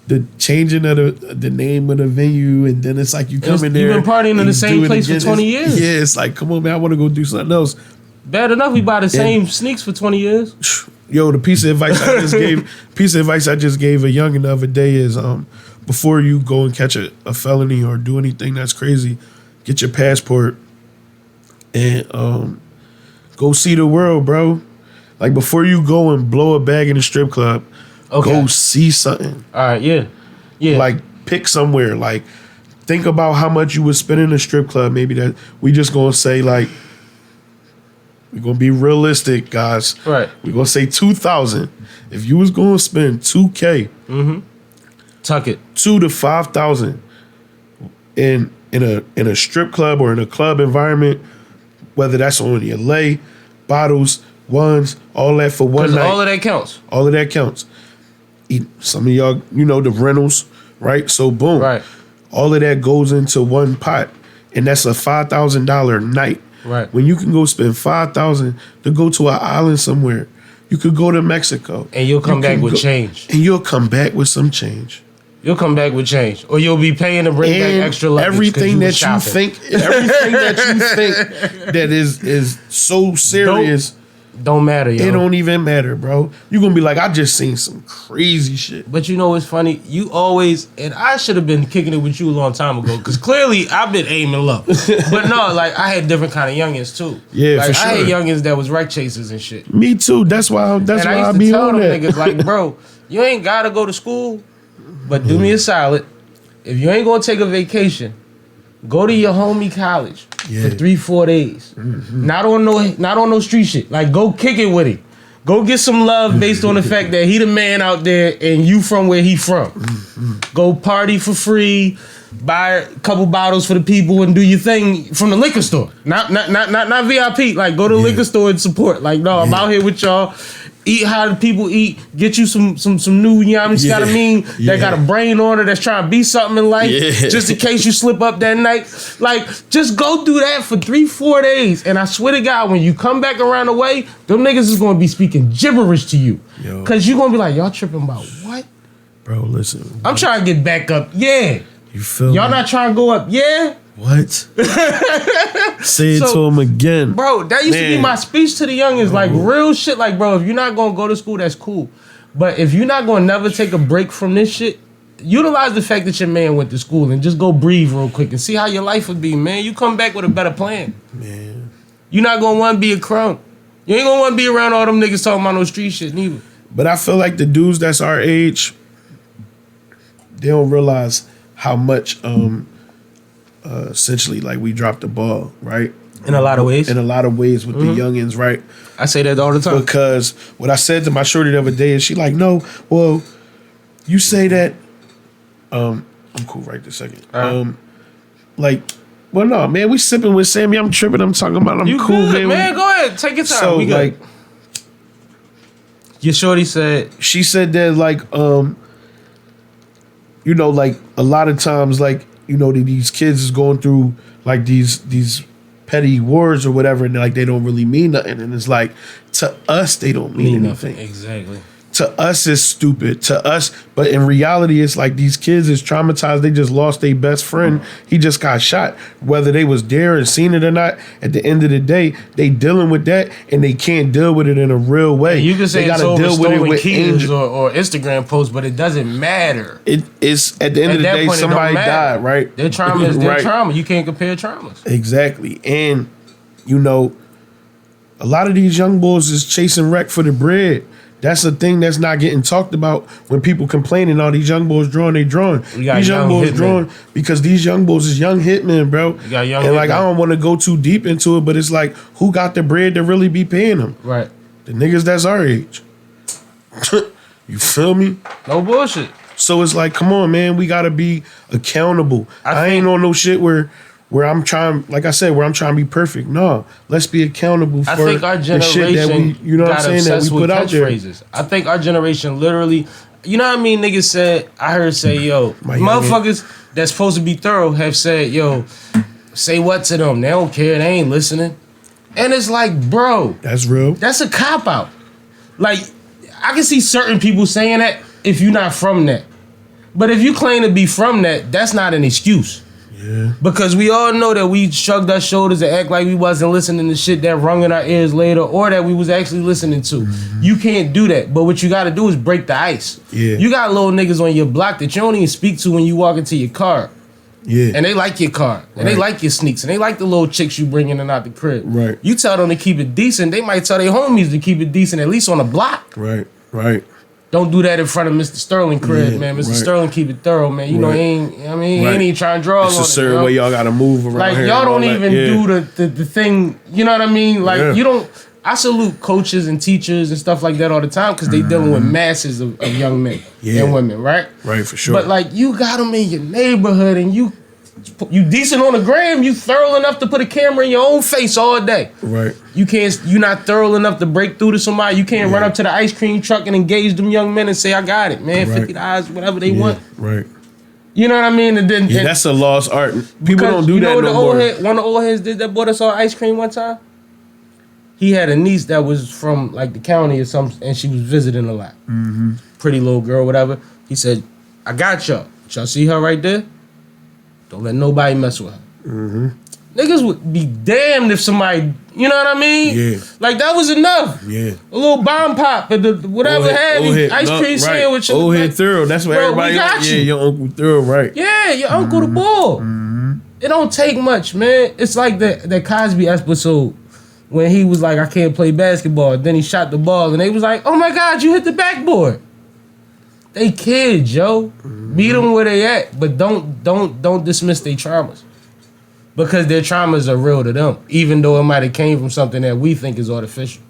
the changing of the name of the venue, and then it's like you come in there. You've been partying in and the same do it place for again. 20 years. Yeah, it's like, come on, man. I want to go do something else. Bad enough we buy the same sneaks for 20 years. Yo, the piece of advice I just gave a youngin' the other day is before you go and catch a felony or do anything that's crazy, get your passport and go see the world, bro. Like before you go and blow a bag in a strip club, go see something. All right, yeah. Like pick somewhere. Like think about how much you would spend in a strip club. Maybe that we just gonna say like we're gonna be realistic, guys. Right. We're gonna say 2,000. If you was gonna spend 2K, Tuck it. 2 to 5,000 in a strip club or in a club environment, whether that's on your lay, bottles, ones, all that for one night. All of that counts. All of that counts. Some of y'all, you know, the rentals, right? So boom. Right. All of that goes into one pot. And that's a $5,000 night. Right. When you can go spend $5,000 to go to an island somewhere. You could go to Mexico. And you'll come You back can with go- change. And you'll come back with some change. You'll come back with change. Or you'll be paying to bring back And extra luggage. 'cause everything was that you shopping. think, that is so serious, Don't matter, yo. it don't even matter, bro. You're gonna be like, I just seen some crazy shit. But you know what's funny? You always, and I should have been kicking it with you a long time ago, because clearly I've been aiming low. But no, like I had different kind of youngins too. Yeah, like, for I had sure. youngins that was wreck chasers and shit. Me too. That's why. That's And why I I used to be tell on them that. niggas, like, bro, you ain't gotta go to school, but do me a solid. If you ain't gonna take a vacation, go to your homie college Yeah. for 3-4 days. Not on no street shit. Like go kick it with him. Go get some love based on the fact that he the man out there and you from where he from. Go party for free, buy a couple bottles for the people and do your thing from the liquor store. Not VIP. Like go to the liquor store and support. Like no, I'm out here with y'all. Eat how the people eat. Get you some new, you know what I mean? That got a brain on it that's trying to be something in life. Yeah. Just in case you slip up that night. Like, just go do that for 3-4 days. And I swear to God, when you come back around the way, them niggas is gonna be speaking gibberish to you. Yo. Cause you gonna be like, y'all tripping about what? Bro, listen. I'm trying to get back up. Yeah. You feel Y'all me? not trying to go up. Yeah. What? Say it So- to him again. Bro, that used to be Man. my speech to the youngins. Like real shit. Like, bro, if you're not gonna go to school, that's cool. But if you're not gonna never take a break from this shit, utilize the fact that your man went to school and just go breathe real quick and see how your life would be, man. You come back with a better plan. Man. You're not gonna wanna be a crumb. You ain't gonna wanna be around all them niggas talking about no street shit neither. But I feel like the dudes that's our age, they don't realize how much essentially like we dropped the ball, right? In a lot of ways. In a lot of ways with the youngins, right? I say that all the time. Because what I said to my shorty the other day is she like, no, well, you say that I'm cool right this second. Like, well no, man, we sipping with Sammie. I'm tripping, I'm talking about I'm You cool, good, man. Go ahead. Take your time. So We good. like Your shorty said, she said that like you know, like a lot of times like, you know, these kids is going through like these petty wars or whatever, and like they don't really mean nothing. And it's like to us they don't mean anything. Exactly. to us it's stupid. To us, but in reality, it's like these kids is traumatized. They just lost their best friend. He just got shot. Whether they was there and seen it or not, at the end of the day, they dealing with that and they can't deal with it in a real way. You can say they it's over stolen kids or Instagram posts, but it doesn't matter. It's at the end of the day, somebody died, right? Their trauma is their trauma. You can't compare traumas. Exactly. And, you know, a lot of these young boys is chasing wreck for the bread. That's a thing that's not getting talked about when people complaining. All these young boys drawing, they drawing. These young boys drawing because these young boys is young hitmen, bro. And like, I don't want to go too deep into it, but it's like, who got the bread to really be paying them? Right. The niggas that's our age. You feel me? No bullshit. So it's like, come on, man, we gotta be accountable. I ain't on no shit where I'm trying, like I said, where I'm trying to be perfect. No, let's be accountable for I think our generation the shit that we, you know what I'm saying, that we put out there. I think our generation literally, you know what I mean? Niggas said, I heard say, yo, motherfuckers that's supposed to be thorough have said, yo, say what to them? They don't care. They ain't listening. And it's like, bro, that's real. That's a cop out. Like, I can see certain people saying that if you're not from that. But if you claim to be from that, that's not an excuse. Yeah. Because we all know that we shrugged our shoulders and act like we wasn't listening to shit that rung in our ears later or that we was actually listening to. Mm-hmm. You can't do that. But what you got to do is break the ice. Yeah. You got little niggas on your block that you don't even speak to when you walk into your car. Yeah. And they like your car. And they like your sneaks. And they like the little chicks you bring in and out the crib. Right. You tell them to keep it decent. They might tell their homies to keep it decent, at least on the block. Right. Right. Don't do that in front of Mr. Sterling crib, man. Mr. Sterling keep it thorough, man. You know, he ain't even trying to draw on it. It's a certain way y'all got to move around like, here. Y'all don't even do the thing, you know what I mean? Like, you don't, I salute coaches and teachers and stuff like that all the time because they dealing with masses of young men and women, right? Right, for sure. But, like, you got them in your neighborhood and you decent on the gram, you thorough enough to put a camera in your own face all day. Right. You're not thorough enough to break through to somebody. You can't run up to the ice cream truck and engage them young men and say, I got it, man, $50, whatever they want. Right. You know what I mean? And then that's a lost art. People don't do that no more. One of the old heads did that bought us all ice cream one time? He had a niece that was from like the county or something, and she was visiting a lot. Mm-hmm. Pretty little girl, whatever. He said, I got y'all. Y'all see her right there? Don't let nobody mess with her. Mm-hmm. Niggas would be damned if somebody, you know what I mean? Yeah. Like, that was enough. Yeah. A little bomb pop, whatever ice cream sandwich. Old head thorough. That's what everybody got. Yeah, your Uncle Thorough, right. Yeah, your Uncle the Bull. Mm-hmm. It don't take much, man. It's like that Cosby episode when he was like, I can't play basketball. Then he shot the ball, and they was like, oh my God, you hit the backboard. They kids, yo. Mm-hmm. Meet them where they at, but don't dismiss their traumas. Because their traumas are real to them, even though it might have came from something that we think is artificial.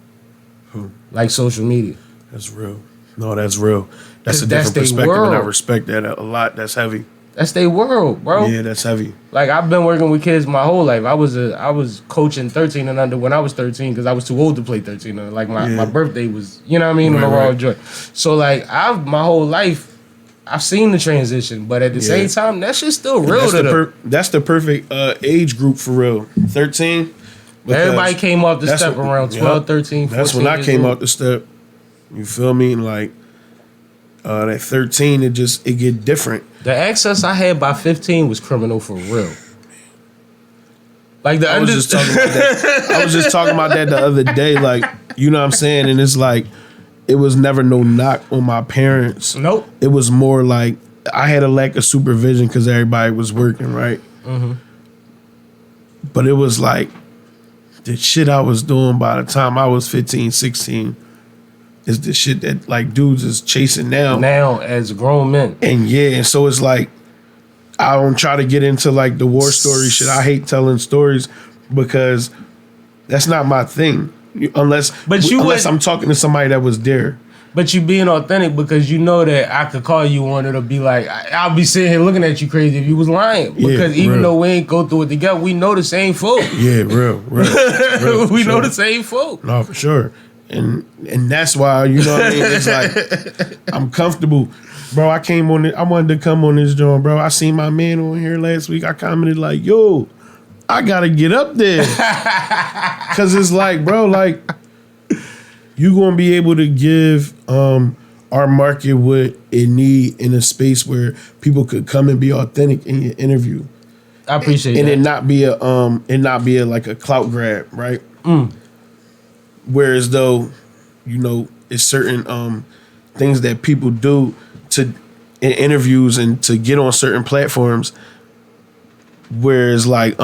Like social media. That's real. No, that's real. That's a different perspective, and I respect that a lot. That's heavy. That's their world, bro. Yeah, that's heavy. Like, I've been working with kids my whole life. I was coaching 13 and under when I was 13 because I was too old to play 13 and under. Like, my birthday was, you know what I mean, on the raw joy. So, like, my whole life, I've seen the transition, but at the same time, that shit's still real to them. That's the perfect age group for real. 13. Everybody came off the step around 12, 13, 14. That's when I came off the step. You feel me? And like, at 13, it get different. The access I had by 15 was criminal for real. Like, I was just talking about that the other day. Like, you know what I'm saying? And it's like, it was never no knock on my parents. Nope. It was more like I had a lack of supervision because everybody was working, right? Mm-hmm. But it was like the shit I was doing by the time I was 15, 16 is the shit that like dudes is chasing now. Now as grown men. And so it's like I don't try to get into like the war story shit. I hate telling stories because that's not my thing. Unless I'm talking to somebody that was there. But you being authentic because you know that I could call you on it or be like, I'll be sitting here looking at you crazy if you was lying. Because even though we ain't go through it together, we know the same folk. Yeah, real. We know the same folk. No, for sure. And that's why, you know what I mean? It's like, I'm comfortable. Bro, I wanted to come on this joint, bro. I seen my man on here last week. I commented like, yo, I gotta get up there. Cause it's like, bro, like, you gonna be able to give our market would it need in a space where people could come and be authentic in your interview. I appreciate and that. it not be a like a clout grab, right? Whereas though, you know, it's certain things that people do to in interviews and to get on certain platforms, whereas like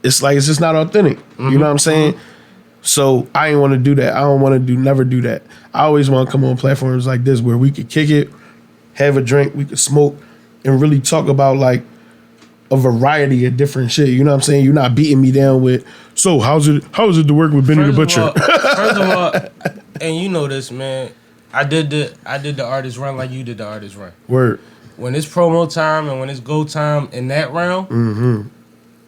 it's just not authentic. You know what I'm saying? So I ain't want to do that. I don't want to never do that. I always want to come on platforms like this where we could kick it, have a drink, we could smoke, and really talk about like a variety of different shit. You know what I'm saying? You're not beating me down with, so how is it to work with Benny the Butcher? First of all, and you know this, man. I did the artist run like you did the artist run. Word. When it's promo time and when it's go time in that round,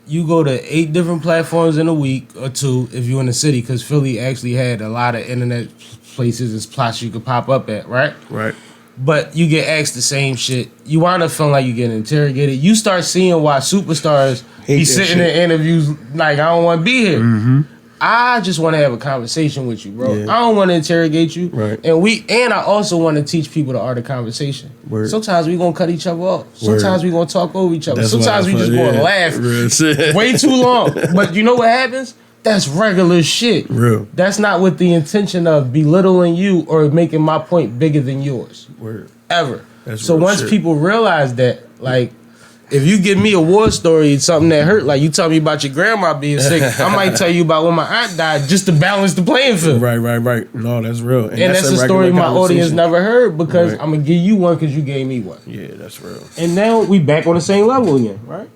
you go to 8 different platforms in a week or 2 if you're in the city, because Philly actually had a lot of internet places and spots you could pop up at, right? Right. But you get asked the same shit. You wind up feeling like you get interrogated. You start seeing why superstars be sitting in interviews like, I don't want to be here. I just want to have a conversation with you, bro. Yeah. I don't want to interrogate you. Right. And I also want to teach people the art of conversation. Word. Sometimes we gonna cut each other off. Sometimes we gonna talk over each other. That's Sometimes we just gonna laugh way too long. But you know what happens? That's regular shit. Real. That's not with the intention of belittling you or making my point bigger than yours. Word. Ever. That's So real once shit. people realize that, like, if you give me a war story, something that hurt, like you tell me about your grandma being sick, I might tell you about when my aunt died just to balance the playing field. Right. No, that's real. And that's a story my audience never heard because Right. I'm going to give you one because you gave me one. Yeah, that's real. And now we back on the same level again, right?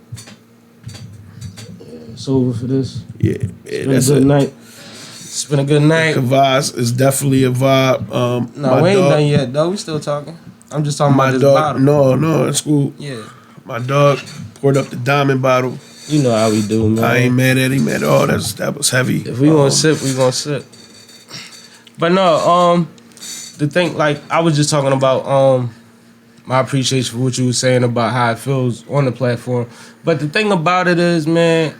Yeah, it's over for this. Yeah, It's been a good night. It's been a good night. Kavaz is definitely a vibe. No, we ain't done yet, though. We still talking. I'm just talking about this bottle. No, it's cool. Yeah. My dog poured up the diamond bottle. You know how we do, man. I ain't mad at him at all. That was heavy. If we gonna sip, we gonna sip. But no, the thing, like, I was just talking about my appreciation for what you were saying about how it feels on the platform. But the thing about it is, man,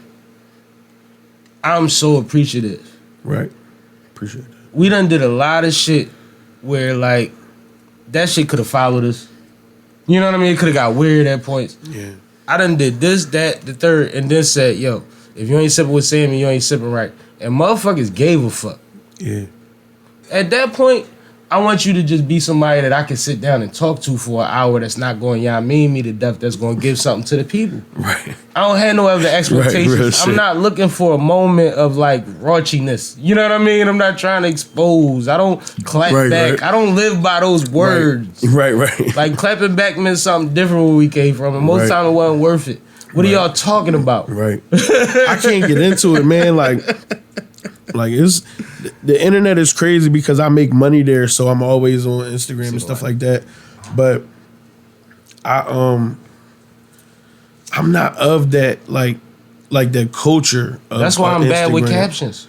I'm so appreciative. Right. Appreciate that. We done did a lot of shit where, like, that shit could have followed us. You know what I mean? It could have got weird at points. Yeah. I done did this, that, the third, and then said, yo, if you ain't sipping with Sammie, you ain't sipping right. And motherfuckers gave a fuck. Yeah. At that point, I want you to just be somebody that I can sit down and talk to for an hour that's not going, me to death, that's going to give something to the people. Right. I don't have no other expectations. real I'm shit. not looking for a moment of, like, raunchiness. You know what I mean? I'm not trying to expose. I don't clap Right, back. right. I don't live by those words. Right. Like, clapping back meant something different where we came from, and most Right. time it wasn't worth it. What are Right. y'all talking about? Right. I can't get into it, man. Like it's the internet is crazy because I make money there, so I'm always on Instagram and stuff like that. But I'm not of that like that culture. That's why I'm bad with Instagram. captions.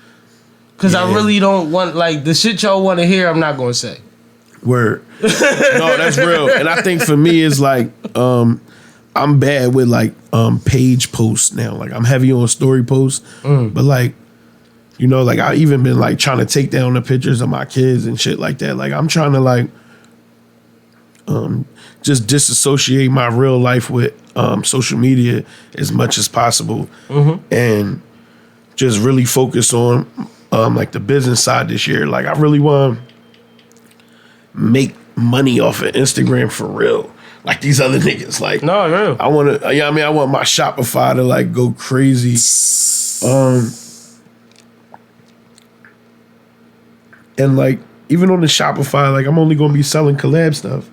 Because I Yeah. really don't want, like, the shit y'all want to hear, I'm not going to say. Word. No, that's real. And I think for me it's like I'm bad with like page posts now. Like I'm heavy on story posts. But like, you know, like I even been like trying to take down the pictures of my kids and shit like that. Like I'm trying to like just disassociate my real life with social media as much as possible. And just really focus on like the business side this year. Like I really want to make money off of Instagram for real. Like these other niggas. Like No, real. I want to, I mean, I want my Shopify to like go crazy. And like, even on the Shopify, like I'm only going to be selling collab stuff.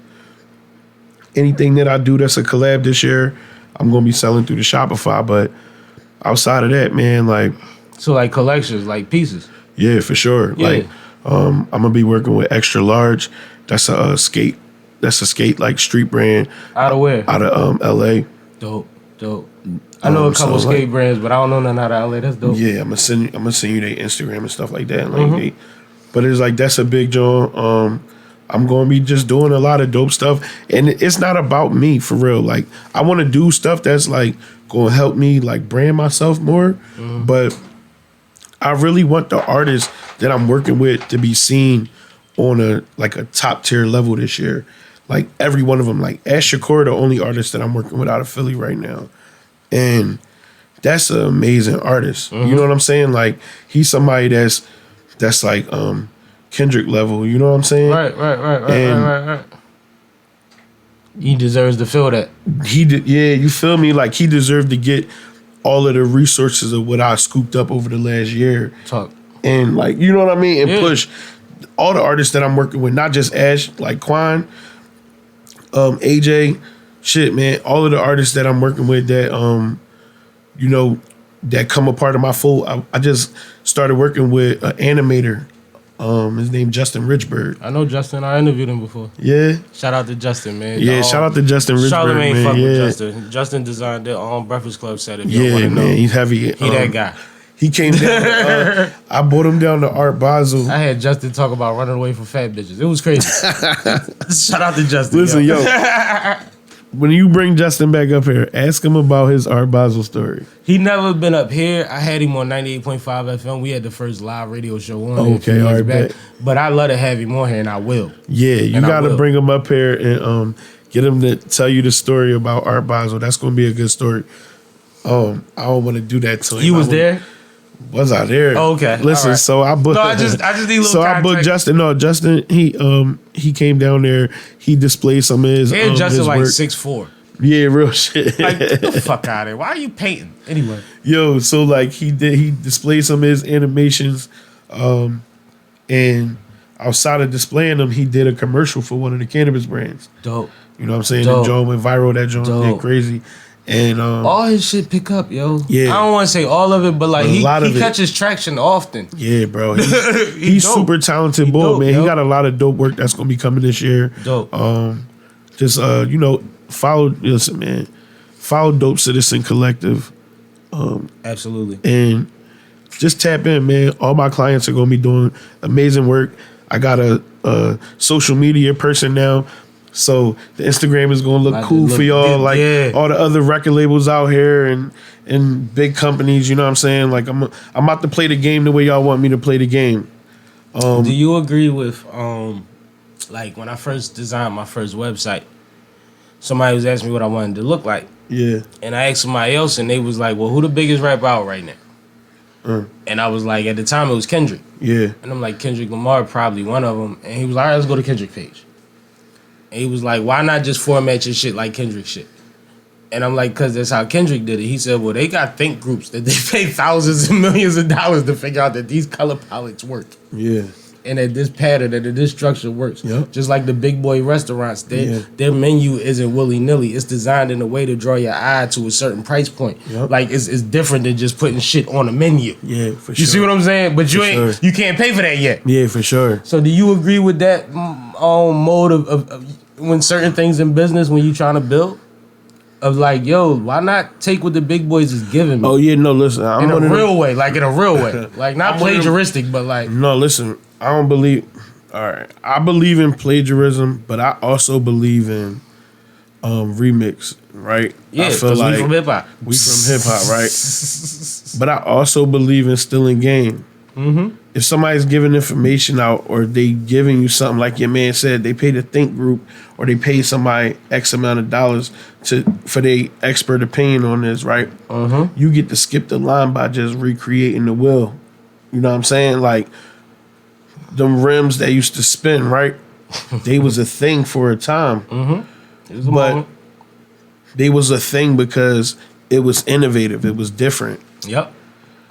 Anything that I do that's a collab this year, I'm going to be selling through the Shopify. But outside of that, man, like, So, like, collections, like pieces. yeah, for sure. Yeah. Like, I'm gonna be working with Extra Large. That's a skate. That's a skate like street brand Out of where? out of LA. Dope. I know a couple so, skate like- brands, but I don't know nothing out of LA. That's dope. Yeah, I'm gonna send you their Instagram and stuff like that. And like, but it's like that's a big joint. I'm gonna be just doing a lot of dope stuff, and it's not about me for real. Like I want to do stuff that's like gonna help me like brand myself more, but I really want the artists that I'm working with to be seen on a top tier level this year. Like every one of them. Like Ash Shakur, the only artist that I'm working with out of Philly right now, and that's an amazing artist. You know what I'm saying? Like he's somebody that's like Kendrick level. You know what I'm saying? Right. He deserves to feel that. He did, yeah. You feel me? Like he deserved to get all of the resources of what I scooped up over the last year. Talk. And like, you know what I mean? And Yeah. push all the artists that I'm working with, not just Ash, like Quan, AJ, shit, man. All of the artists that I'm working with that, you know, that come a part of my fold. I just started working with an animator. His name Justin Richburg. I know Justin. I interviewed him before. Yeah. Shout out to Justin, man. Yeah, shout out to Justin Richburg, Charlamagne man. fuck Yeah. with Justin. Justin designed their own Breakfast Club set. If you Yeah, want to know, man, he's heavy. he that guy. He came down. I brought him down to Art Basel. I had Justin talk about running away from fat bitches. It was crazy. Shout out to Justin. Listen, yo. When you bring Justin back up here, ask him about his Art Basel story. He never been up here. I had him on 98.5 FM. We had the first live radio show on. here a few Okay, years all right, back. bet. But I love to have him on here, and I will. Yeah, you And I got to will. bring him up here and get him to tell you the story about Art Basel. That's going to be a good story. I don't want to do that to him. You was there? Was I there? Oh, okay. Listen, All right. so I booked. No, I just need a little So I booked context. Justin. No, Justin. He came down there. He displayed some of his. And Justin his like work. 6'4". Yeah, real shit. Like, get the fuck out of here. Why are you painting? Anyway. Yo, so like he displayed some of his animations, and outside of displaying them, he did a commercial for one of the cannabis brands. Dope. You know what I'm saying? Dope. The joint went viral. That joint Dope. did crazy, and All his shit pick up, yo. Yeah. I don't want to say all of it, but like A lot of he it. catches traction often. yeah, bro, he's dope. super talented He boy, dope, man. yo. He got a lot of dope work that's gonna be coming this year. Dope. Just you know, listen, man. Follow Dope Citizen Collective Absolutely. and just tap in, man. All my clients are gonna be doing amazing work. I got a social media person now, so the Instagram is gonna look Like, cool look for y'all. good, Like yeah. all the other record labels out here and big companies. You know what I'm saying? Like I'm about to play the game the way y'all want me to play the game. Do you agree with like when I first designed my first website, somebody was asking me what I wanted to look like. Yeah, And I asked somebody else, and they was like, "Well, who the biggest rapper out right now?" And I was like, at the time, it was Kendrick. yeah, And I'm like, Kendrick Lamar, probably one of them. And he was like, all right, let's go to Kendrick page. And he was like, why not just format your shit like Kendrick shit? And I'm like, because that's how Kendrick did it. He said, well, they got think groups that they pay thousands and millions of dollars to figure out that these color palettes work. yeah, And that this pattern, that this structure works. Yep. Just like the big boy restaurants, their menu isn't willy-nilly. It's designed in a way to draw your eye to a certain price point. Yep. Like, it's different than just putting shit on a menu. yeah, for sure. You see what I'm saying? But you For sure. you can't pay for that yet. Yeah, for sure. So do you agree with that mode of when certain things in business, when you trying to build? Of like, yo, why not take what the big boys is giving me? Oh yeah, no, listen, I'm in a one of them- real way, like in a real way. Like not I'm one of them- plagiaristic, but like No, listen, I don't believe. All right, I believe in plagiarism, but I also believe in remix. Right? yeah, I feel 'cause like we from hip hop. we from hip hop, right? But I also believe in stealing game. Mm-hmm. If somebody's giving information out, or they giving you something, like your man said, they pay the think group, or they pay somebody X amount of dollars for their expert opinion on this, right? You get to skip the line by just recreating the wheel. You know what I'm saying? Like them rims that used to spin, right? They was a thing for a time, It was a but moment. they was a thing because it was innovative. It was different. Yep.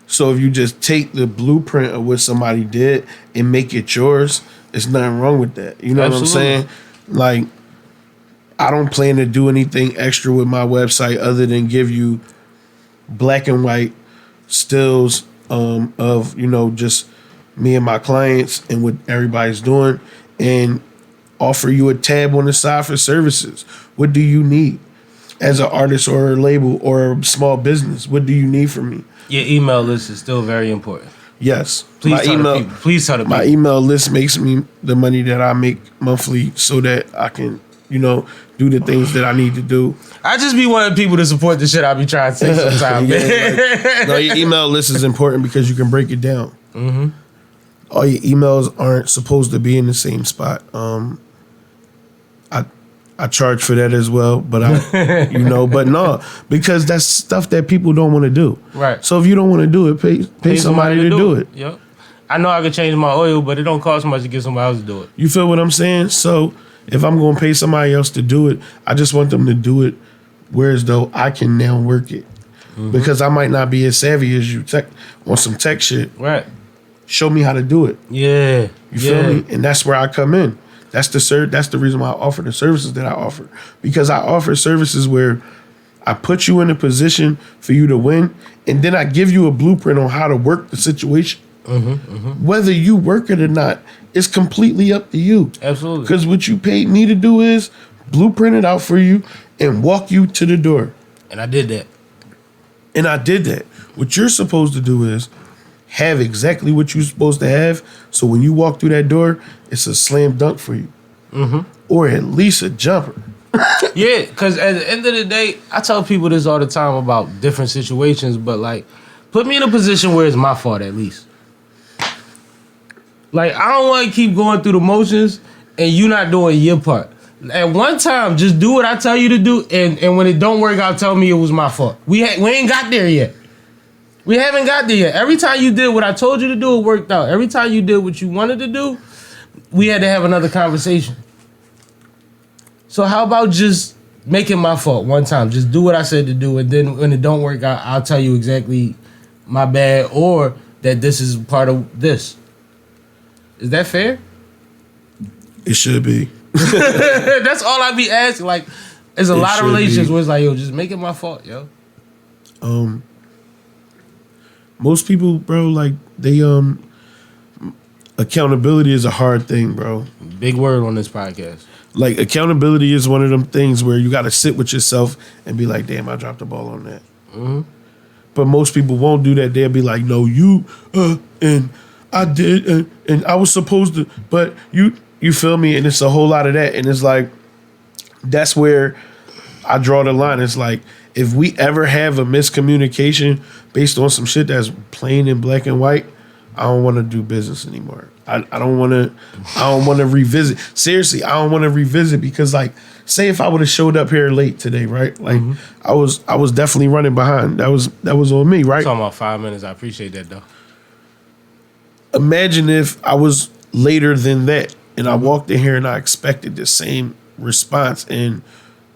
So if you just take the blueprint of what somebody did and make it yours, there's nothing wrong with that. You know what I'm Absolutely. saying? Like, I don't plan to do anything extra with my website other than give you black and white stills of, you know, just me and my clients and what everybody's doing, and offer you a tab on the side for services. What do you need as an artist or a label or a small business? What do you need from me? Your email list is still very important. Yes. Please tell the people. Please tell the people. My email list makes me the money that I make monthly so that I can, you know, do the things that I need to do. I just be wanting people to support the shit I be trying to say sometimes. Yeah, like, no, your email list is important because you can break it down. all your emails aren't supposed to be in the same spot. I charge for that as well, but but no, because that's stuff that people don't want to do. Right. So if you don't want to do it, pay somebody to do it. Yep. I know I could change my oil, but it don't cost much to get somebody else to do it. You feel what I'm saying? So if I'm going to pay somebody else to do it, I just want them to do it whereas though I can now work it. Because I might not be as savvy as you on some tech shit. Right. Show me how to do it. Yeah. You feel me? And that's where I come in. That's the reason why I offer the services that I offer. Because I offer services where I put you in a position for you to win, and then I give you a blueprint on how to work the situation. Whether you work it or not, it's completely up to you. Absolutely. Because what you paid me to do is blueprint it out for you and walk you to the door. And I did that. And I did that. What you're supposed to do is have exactly what you're supposed to have, so when you walk through that door, it's a slam dunk for you. Or at least a jumper. Yeah, because at the end of the day, I tell people this all the time about different situations, but like, put me in a position where it's my fault at least. Like, I don't want to keep going through the motions and you not doing your part. At one time, just do what I tell you to do, and when it don't work out, tell me it was my fault. We ain't got there yet. We haven't got there yet. Every time you did what I told you to do, it worked out. Every time you did what you wanted to do, we had to have another conversation. So how about just make it my fault one time? Just do what I said to do, and then when it don't work out, I'll tell you exactly my bad or that this is part of this. Is that fair? It should be. That's all I be asking. Like, there's a lot of relationships where it's like, yo, just make it my fault, yo. Most people, bro, like they accountability is a hard thing, bro. Big word on this podcast. Like accountability is one of them things where you got to sit with yourself and be like, damn, I dropped the ball on that. But most people won't do that. They'll be like, no, you and I did and I was supposed to, but you feel me? And it's a whole lot of that. And it's like, that's where I draw the line. It's like, if we ever have a miscommunication based on some shit that's plain in black and white, I don't want to do business anymore. I don't want to revisit. Seriously, I don't want to revisit because, like, say if I would have showed up here late today, right? Like, I was definitely running behind. That was on me, right? Talking about 5 minutes. I appreciate that though. Imagine if I was later than that and I walked in here and I expected the same response and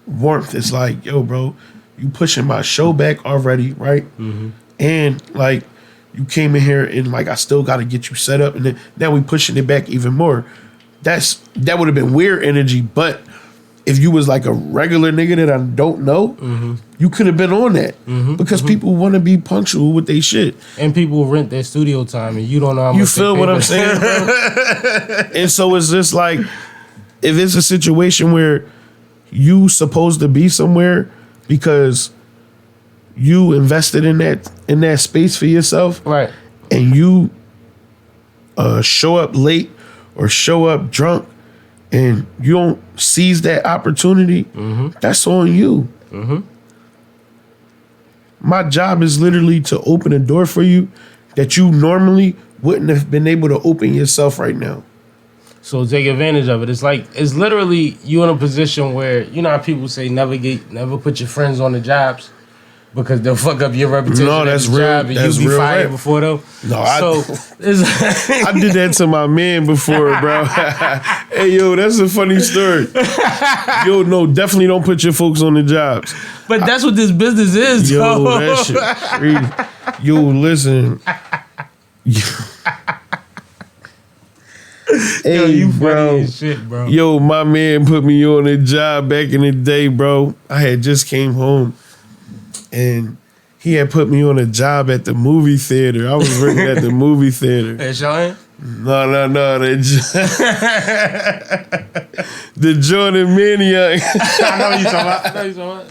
warmth. It's like, yo, bro, you pushing my show back already, right? And like, you came in here and like, I still got to get you set up, and then now we pushing it back even more. That would have been weird energy. But if you was like a regular nigga that I don't know, you could have been on that because people want to be punctual with their shit, and people rent their studio time, and you don't know how much. You feel what I'm saying, bro? And so it's just like, if it's a situation where you supposed to be somewhere because you invested in that space for yourself, right? And you show up late or show up drunk, and you don't seize that opportunity, that's on you. My job is literally to open a door for you that you normally wouldn't have been able to open yourself right now. So take advantage of it. It's like, it's literally you in a position where, you know how people say never put your friends on the jobs because they'll fuck up your reputation. No, that's at the real. job and That's you'll be real fired rap. before them. No, I did that to my man before, bro. Hey, yo, that's a funny story. Yo, no, definitely don't put your folks on the jobs. But that's what this business is, Yo, though. that shit crazy. Yo, listen. Hey, Yo, you bro. funny as shit, bro. Yo, my man put me on a job back in the day, bro. I had just came home, and he had put me on a job at the movie theater. I was working at the movie theater. Hey, Sean? No. The Jordan Maniac. I know you talking about.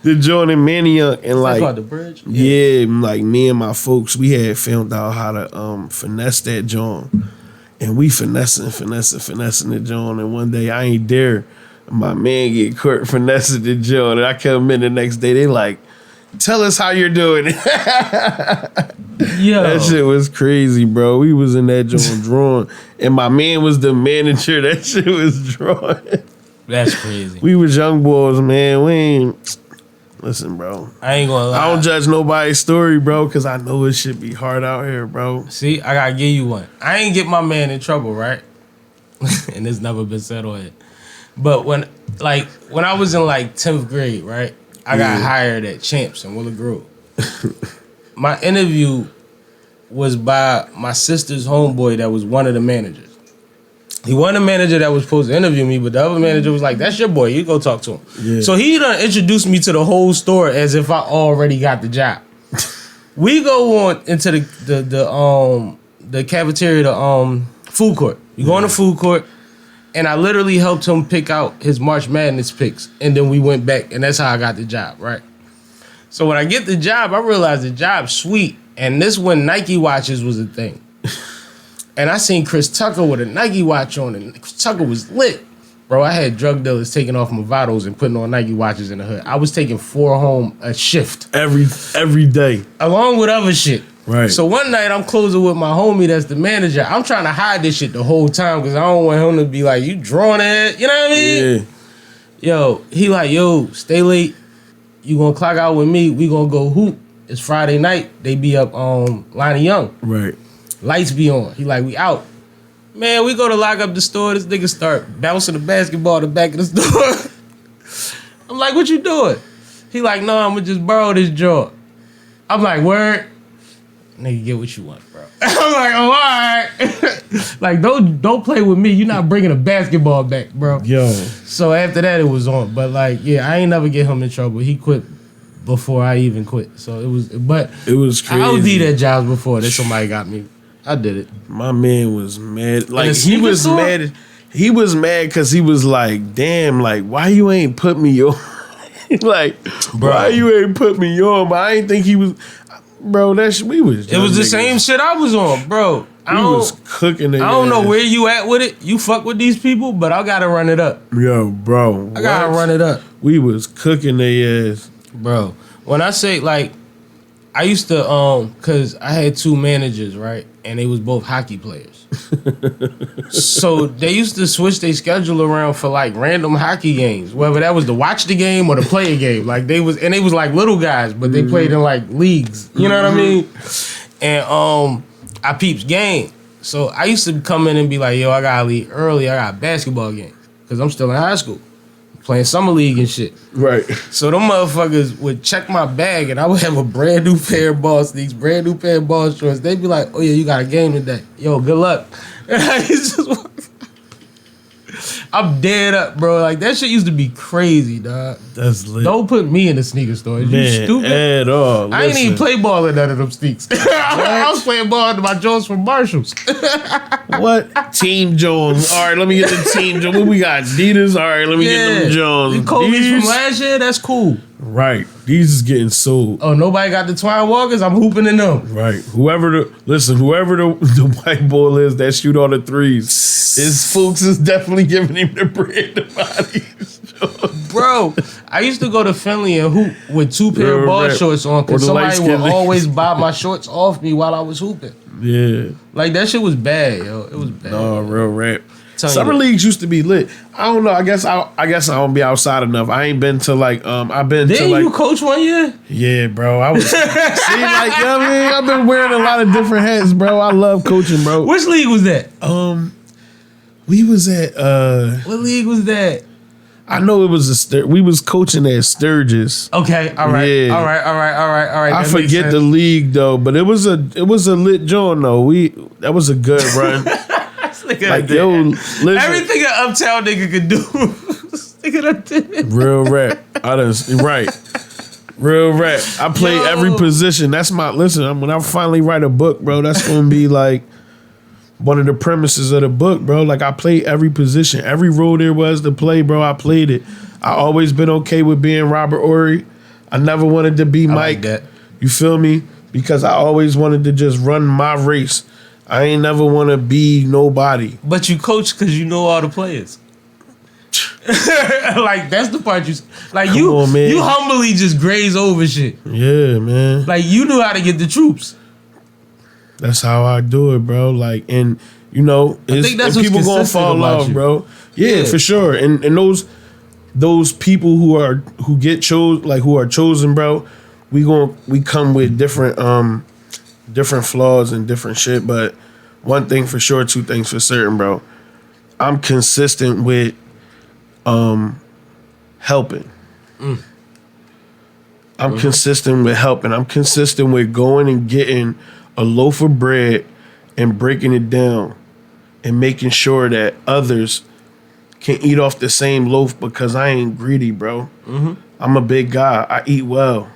The Jordan Maniac, and like, called the bridge? Yeah, like me and my folks, we had found out how to finesse that joint. And we finessing the joint. And one day I ain't there. My man get caught finessing the joint. And I come in the next day, they like, Tell us how you're doing it. Yo. That shit was crazy, bro. We was in that joint drawing, and my man was the manager. That shit was drawing. That's crazy. We was young boys, man. We ain't. Listen, bro. I ain't gonna lie. I don't judge nobody's story, bro, because I know it should be hard out here, bro. See, I gotta give you one. I ain't get my man in trouble, right? And it's never been said on it. But when I was in like 10th grade, right? I got hired at Champs in Willow Grove. My interview was by my sister's homeboy that was one of the managers. He wasn't a manager that was supposed to interview me, but the other manager was like, that's your boy, you go talk to him. Yeah. So he done introduced me to the whole store as if I already got the job. We go on into the cafeteria, the food court. We go in the food court, and I literally helped him pick out his March Madness picks, and then we went back, and that's how I got the job, right? So when I get the job, I realized the job's sweet, and this when Nike watches was a thing. And I seen Chris Tucker with a Nike watch on, and Chris Tucker was lit. Bro, I had drug dealers taking off Movados and putting on Nike watches in the hood. I was taking 4 home a shift. Every day. Along with other shit. Right. So one night I'm closing with my homie that's the manager. I'm trying to hide this shit the whole time because I don't want him to be like, you drawing it? You know what I mean? Yeah. Yo, he like, yo, stay late. You gonna clock out with me. We gonna go hoop. It's Friday night. They be up on Lonnie Young. Right. Lights be on. He like, we out. Man, we go to lock up the store. This nigga start bouncing the basketball in the back of the store. I'm like, what you doing? He like, no, I'm gonna just borrow this drawer. I'm like, word? Nigga, get what you want, bro. I'm like, oh, all right. Like, don't play with me. You're not bringing a basketball back, bro. Yo. So after that, it was on. But like, yeah, I ain't never get him in trouble. He quit before I even quit. So it was crazy. I OD'd at jobs before that somebody got me. I did it. My man was mad. Like, a he was store? mad. He was mad because he was like, damn, like, why you ain't put me on? Like, Bro. why you ain't put me on? But I ain't think he was. Bro, we was. It was the niggas. same shit I was on, bro. We was cooking it. I don't know where you at with it. You fuck with these people, but I gotta run it up. Yo, bro. I gotta run it up. We was cooking their ass. Bro, when I say, like, I used to, cause I had 2 managers, right? And they was both hockey players. So they used to switch their schedule around for like random hockey games, whether that was to watch the game or to play a game. Like they was like little guys, but they played in like leagues. You know what I mean? And I peeps game. So I used to come in and be like, yo, I gotta leave early. I got a basketball game. Cause I'm still in high school. Playing summer league and shit. Right. So them motherfuckers would check my bag and I would have a brand new pair of ball sneaks, brand new pair of ball shorts. They'd be like, oh yeah, you got a game today. Yo, good luck. And I used to just I'm dead up, bro. Like, that shit used to be crazy, dog. That's lit. Don't put me in the sneaker store. You Man, stupid. at all. I ain't even play ball in none of them sneaks. I was playing ball in my Jones from Marshalls. What? Team Jones. All right, let me get the Team Jones. What we got? Adidas. All right, let me get them Jones. The Kobe's These- from last year, that's cool. Right. These is getting sold. Oh, nobody got the Twine Walkers? I'm hooping in them. Right. Whoever the white boy is that shoot all the threes, his folks is definitely giving him the bread to bodies. Bro, I used to go to Finley and hoop with 2 pair of ball Right. shorts on Or because the somebody would light-skinned always buy my shorts off me while I was hooping. Yeah. Like, that shit was bad, yo. It was bad. No, real rap. Tell you Summer that. leagues used to be lit. I don't know. I guess I don't be outside enough. I ain't been to like I've been Didn't to like you coach one year? yeah, bro. I was see like you know what I mean. I've been wearing a lot of different hats, bro. I love coaching, bro. Which league was that? We was at What league was that? I know it was we was coaching at Sturgis. Okay, all right, Yeah. all right. I That makes forget the sense. league though, but it was a lit joint though. That was a good run. Nigga Like did. yo, listen, Everything an Uptown nigga could do. Nigga done did it. real rap. Right. Real rap. I play Yo. every position. That's my listen. When I finally write a book, bro, that's gonna be like one of the premises of the book, bro. Like I played every position, every role there was to play, bro. I played it. I always been okay with being Robert Ory. I never wanted to be I Mike. like that. You feel me? Because I always wanted to just run my race. I ain't never want to be nobody. But you coach because you know all the players. Like that's the part you like. Come You on, man. you humbly just graze over shit. Yeah, man. Like you knew how to get the troops. That's how I do it, bro. Like, and you know, it's, think that's and what's people gonna consistent fall about off, you. bro. Yeah, for sure. And those people who get chose, like who are chosen, bro. We come with different different flaws and different shit. But one thing for sure, two things for certain, bro. I'm consistent with helping. I'm consistent with helping. I'm consistent with going and getting a loaf of bread and breaking it down and making sure that others can eat off the same loaf because I ain't greedy, bro. I'm a big guy. I eat well.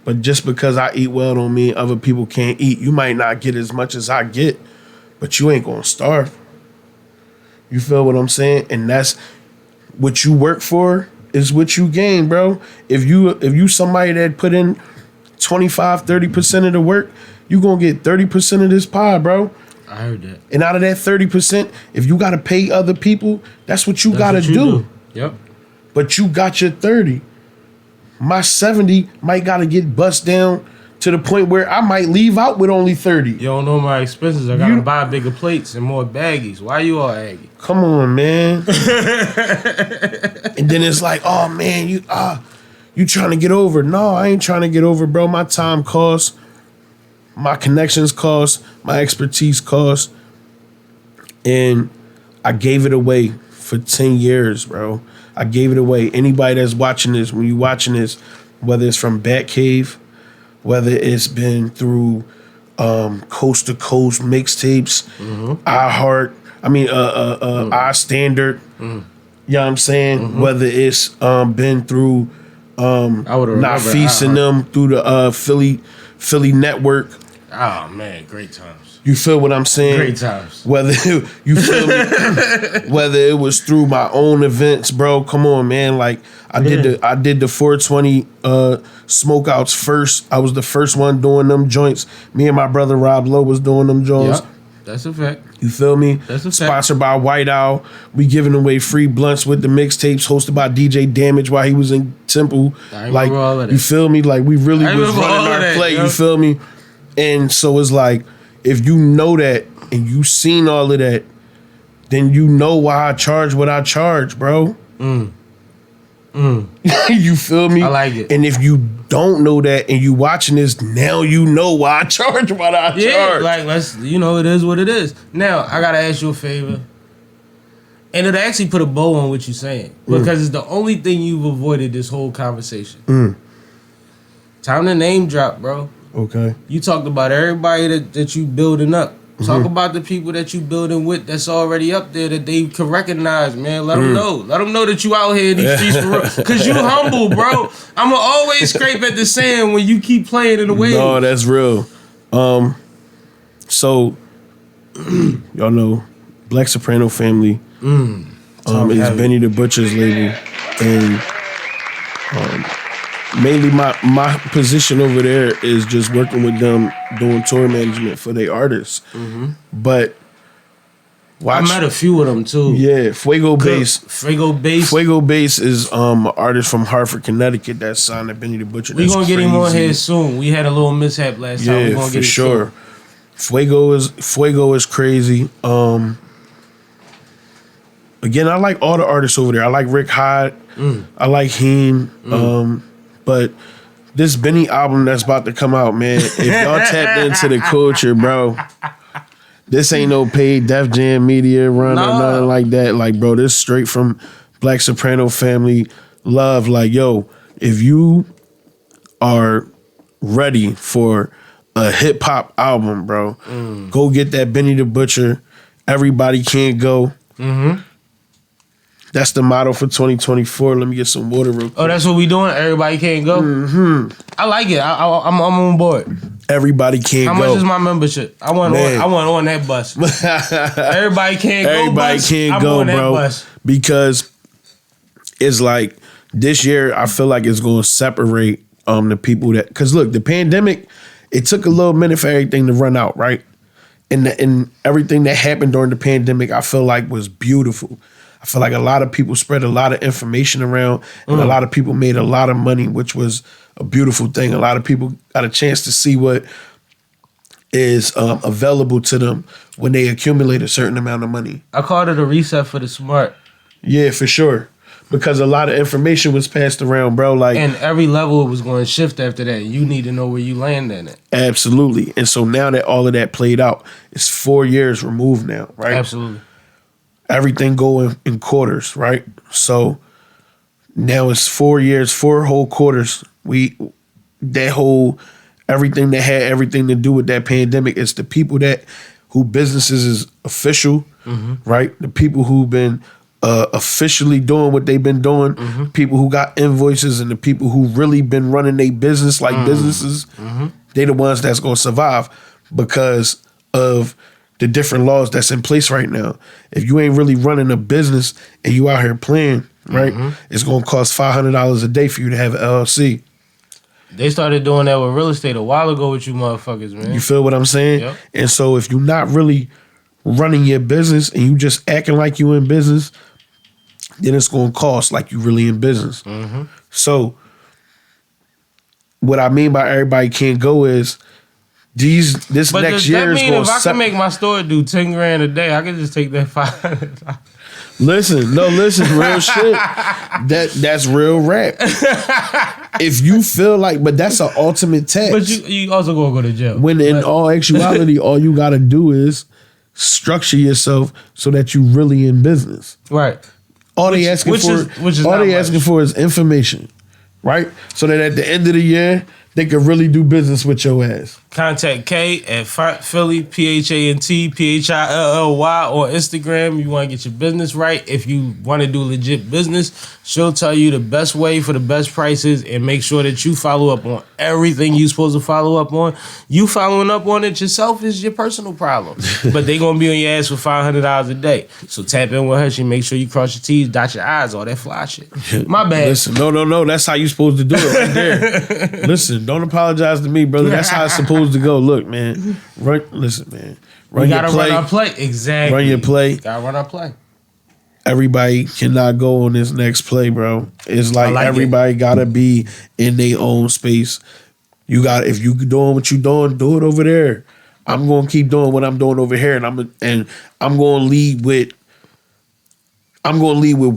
But just because I eat well don't mean other people can't eat. You might not get as much as I get, but you ain't gonna starve. You feel what I'm saying? And that's what you work for is what you gain, bro. If you somebody that put in 25, 30% of the work, you gonna get 30% of this pie, bro. I heard that. And out of that 30%, if you gotta pay other people, that's what you gotta do. Yep. But you got your 30. My 70 might gotta get bust down to the point where I might leave out with only 30. You don't know my expenses. I gotta buy bigger plates and more baggies. Why you all aggy? Come on, man. And then it's like, oh man, you trying to get over. No, I ain't trying to get over, bro. My time costs, my connections cost, my expertise cost. And I gave it away for 10 years, bro. I gave it away. Anybody that's watching this, when you watching this, whether it's from Batcave, whether it's been through coast to coast mixtapes, iHeart, iStandard, you know what I'm saying? Whether it's been through Nafis and them through the Philly network. Oh man, great times. You feel what I'm saying? Great times. Whether you feel me, whether it was through my own events, bro. Come on, man. Like I did the 420 smokeouts first. I was the first one doing them joints. Me and my brother Rob Lowe was doing them joints. Yep, that's a fact. You feel me? That's a fact. Sponsored by White Owl. We giving away free blunts with the mixtapes hosted by DJ Damage while he was in Temple. I Like remember all of that. you feel me? Like we really I was remember all running of our that, play. yo. You feel me? And so it's like, if you know that and you seen all of that, then you know why I charge what I charge, bro. You feel me? I like it. And if you don't know that and you watching this, now you know why I charge what I charge. Like it is what it is. Now I gotta ask you a favor, and it actually put a bow on what you're saying because it's the only thing you've avoided this whole conversation. Time to name drop, bro. Okay. You talked about everybody that you building up. Talk about the people that you building with that's already up there that they can recognize, man. Let them know. Let them know that you out here in these streets for real. Because you humble, bro. I'ma always scrape at the sand when you keep playing in the way. No, that's real. So y'all know Black Soprano Family is heavy. Benny the Butcher's label. And mainly my position over there is just working with them doing tour management for their artists. But watch, I met a few of them too. yeah, Fuego Bass. Fuego Bass. Fuego Bass is an artist from Hartford, Connecticut that signed to Benny the Butcher. We That's gonna get him on crazy. here soon. We had a little mishap last time. We Yeah, gonna for get him sure. soon. Fuego is crazy. Again, I like all the artists over there. I like Rick Hyde. I like him. But this Benny album that's about to come out, man, if y'all tapped into the culture, bro, this ain't no paid Def Jam media run or nothing like that. Like, bro, this straight from Black Soprano Family love. Like, yo, if you are ready for a hip hop album, bro, go get that Benny the Butcher. Everybody Can't Go. That's the motto for 2024. Let me get some water real quick. Oh, that's what we doing? Everybody can't go? I like it. I'm on board. Everybody Can't How Go. much is my membership? I want on that bus. Everybody can't go. Everybody bus. can't I'm go, on that bro. bus. Because it's like this year, I feel like it's going to separate the people that. Because look, the pandemic, it took a little minute for everything to run out, right? And everything that happened during the pandemic, I feel like was beautiful. I feel like a lot of people spread a lot of information around, and a lot of people made a lot of money, which was a beautiful thing. A lot of people got a chance to see what is available to them when they accumulate a certain amount of money. I called it a reset for the smart. Yeah, for sure. Because a lot of information was passed around, bro. Like, And every level was going to shift after that. You need to know where you land in it. absolutely. And so now that all of that played out, it's 4 years removed now, right? Absolutely. Everything going in quarters, right? So now it's 4 years, 4 whole quarters. Everything that had everything to do with that pandemic, it's the people who businesses is official, right? The people who've been officially doing what they've been doing, people who got invoices, and the people who really been running their business like businesses, they the ones that's gonna survive because of the different laws that's in place right now. If you ain't really running a business and you out here playing, right, it's gonna cost $500 a day for you to have an LLC. They started doing that with real estate a while ago with you motherfuckers, man. You feel what I'm saying? Yep. And so if you're not really running your business and you just acting like you in business, then it's going to cost like you really in business. So what I mean by everybody can't go is this But next does year that is mean going if I can make my store do 10 grand a day, I can just take that $500? Listen, real shit. That's real rap. If you feel like, but that's an ultimate tax. But you also gonna go to jail. When in all actuality, all you got to do is structure yourself so that you really in business. Right. All they asking for is information, right? So that at the end of the year, they can really do business with your ass. Contact K at Philly, PHANT, PHILLY on Instagram. You want to get your business right. If you want to do legit business, she'll tell you the best way for the best prices and make sure that you follow up on everything you're supposed to follow up on. You following up on it yourself is your personal problem. But they going to be on your ass for $500 a day. So tap in with her. She make sure you cross your T's, dot your I's, all that fly shit. My bad. Listen, no. That's how you supposed to do it right there. Listen, don't apologize to me, brother. That's how it's supposed to go. Look, man. Listen, man. We gotta run our play. Exactly. Run your play. Gotta run our play. Everybody cannot go on this next play, bro. It's like everybody gotta be in their own space. You got if you doing what you doing, do it over there. I'm gonna keep doing what I'm doing over here, and I'm gonna lead with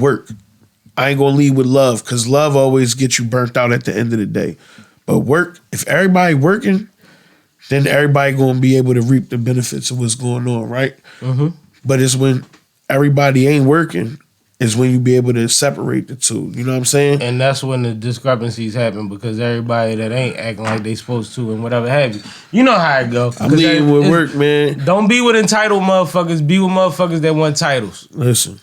work. I ain't gonna lead with love because love always gets you burnt out at the end of the day. But work, if everybody working, then everybody gonna be able to reap the benefits of what's going on, right? But it's when everybody ain't working is when you be able to separate the two. You know what I'm saying? And that's when the discrepancies happen because everybody that ain't acting like they supposed to and whatever have you. You know how it go. I'm leading with work, man. Don't be with entitled motherfuckers. Be with motherfuckers that want titles. Listen.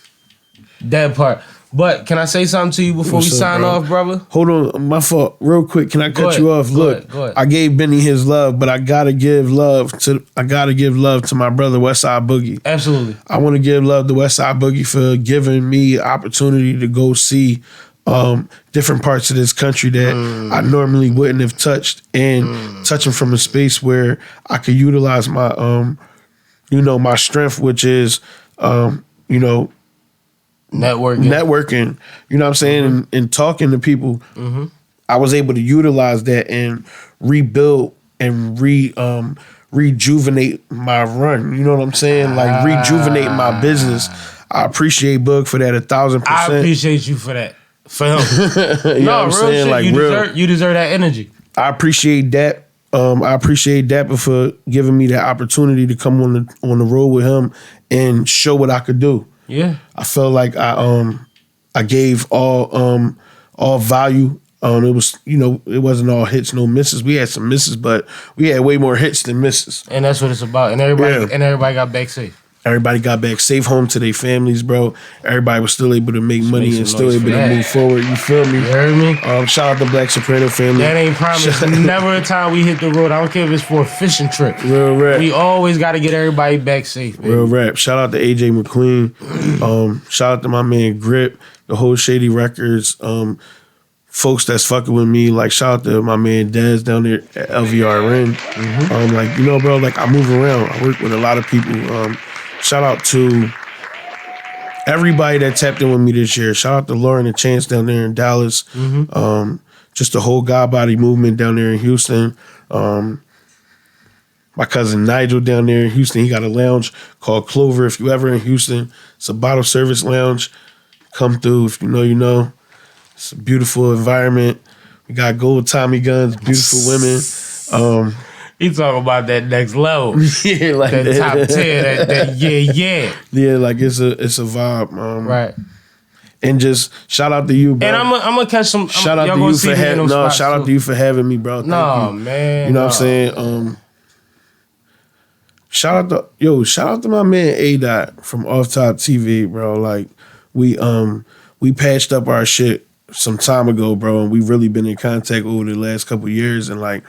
That part. But can I say something to you before we sign off, brother? Hold on, my fault. Real quick, can I cut you off? Look, go ahead. I gave Benny his love, but I gotta give love to my brother Westside Boogie. Absolutely. I want to give love to Westside Boogie for giving me opportunity to go see different parts of this country that I normally wouldn't have touched, and touching from a space where I could utilize my my strength, which is networking, you know what I'm saying, and talking to people. I was able to utilize that and rebuild and rejuvenate my run. You know what I'm saying? Like rejuvenate my business. I appreciate Boog for that 1,000%. I appreciate you for that. For him. You know what I'm saying? Shit. Like you deserve that energy. I appreciate that. I appreciate Dapper for giving me that opportunity to come on the road with him and show what I could do. Yeah, I felt like I gave all value. It was it wasn't all hits, no misses. We had some misses, but we had way more hits than misses. And that's what it's about. And everybody got back safe. Everybody got back safe home to their families, bro. Everybody was still able to make money and still able to move forward. You feel me? You heard me? Shout out the Black Soprano family. That ain't promised. Never a time we hit the road. I don't care if it's for a fishing trip. Real rap. We always got to get everybody back safe, baby. Real rap. Shout out to AJ McQueen. Shout out to my man Grip, the whole Shady Records. Folks that's fucking with me, like shout out to my man Dez down there at LVRN. Bro, like I move around. I work with a lot of people. Shout out to everybody that tapped in with me this year. Shout out to Lauren and Chance down there in Dallas. Just the whole God Body movement down there in Houston. My cousin Nigel down there in Houston, he got a lounge called Clover. If you ever in Houston, it's a bottle service lounge. Come through. If you know, you know. It's a beautiful environment. We got gold Tommy guns, beautiful women. He talking about that next level. Yeah, like that top tier, that yeah. Yeah, like it's a vibe. Right. And just shout out to you, bro. And I'm gonna catch some. Shout out to you for having shout out to you for having me, bro. Thank you. Man. You know what I'm saying? Shout out to my man A-Dot from Off Top TV, bro. Like we patched up our shit some time ago, bro, and we've really been in contact over the last couple of years, and like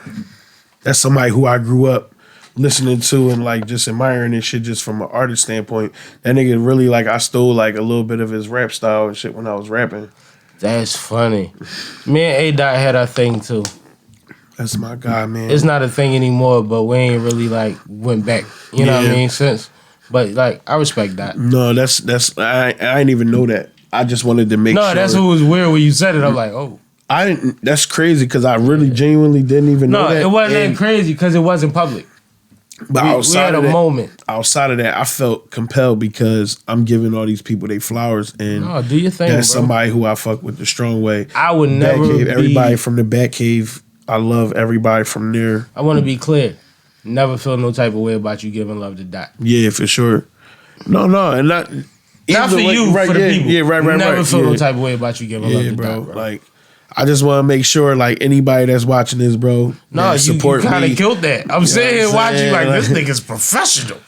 that's somebody who I grew up listening to and like just admiring and shit just from an artist standpoint. That nigga really like I stole like a little bit of his rap style and shit when I was rapping. That's funny. Me and A-Dot had our thing too. That's my guy, man. It's not a thing anymore, but we ain't really like went back. You know what I mean? Since, but like I respect that. No, that's I didn't even know that. I just wanted to make sure. No, that's what was weird when you said it. I'm like, oh. I didn't. That's crazy because I really genuinely didn't even know that. No, it wasn't that crazy because it wasn't public. But we had a moment. Outside of that, I felt compelled because I'm giving all these people their flowers, and do your thing, that's bro. somebody who I fuck with the strong way. I would never Batcave, be, everybody from the Batcave. I love everybody from there. I want to be clear. Never feel no type of way about you giving love to Dot. Yeah, for sure. No, and not for you, right, for the people. Yeah, right. Never feel no type of way about you giving love to bro. Dot, bro. Like, I just want to make sure, like, anybody that's watching this, bro, no, you support kind me. of killed that. I'm sitting here watching like, this nigga's professional.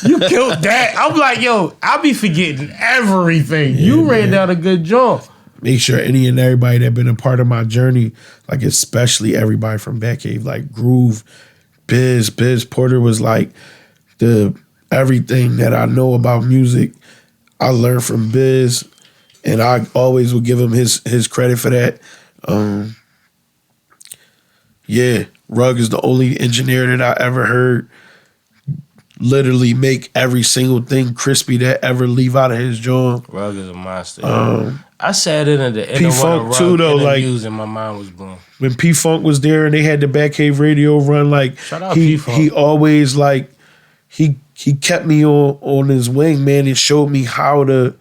You killed that. I'm like, yo, I be forgetting everything. You ran down a good job. Make sure any and everybody that been a part of my journey, like especially everybody from Batcave, like Groove, Biz Porter was like the everything that I know about music. I learned from Biz, and I always would give him his credit for that. Rug is the only engineer that I ever heard literally make every single thing crispy that ever leave out of his joint. Rug is a monster. I sat in at the end of one of Rug too, though, interviews and my mind was blown. When P-Funk was there and they had the Batcave radio run, like Shout out he P-Funk. always like he kept me on his wing, man, and showed me how to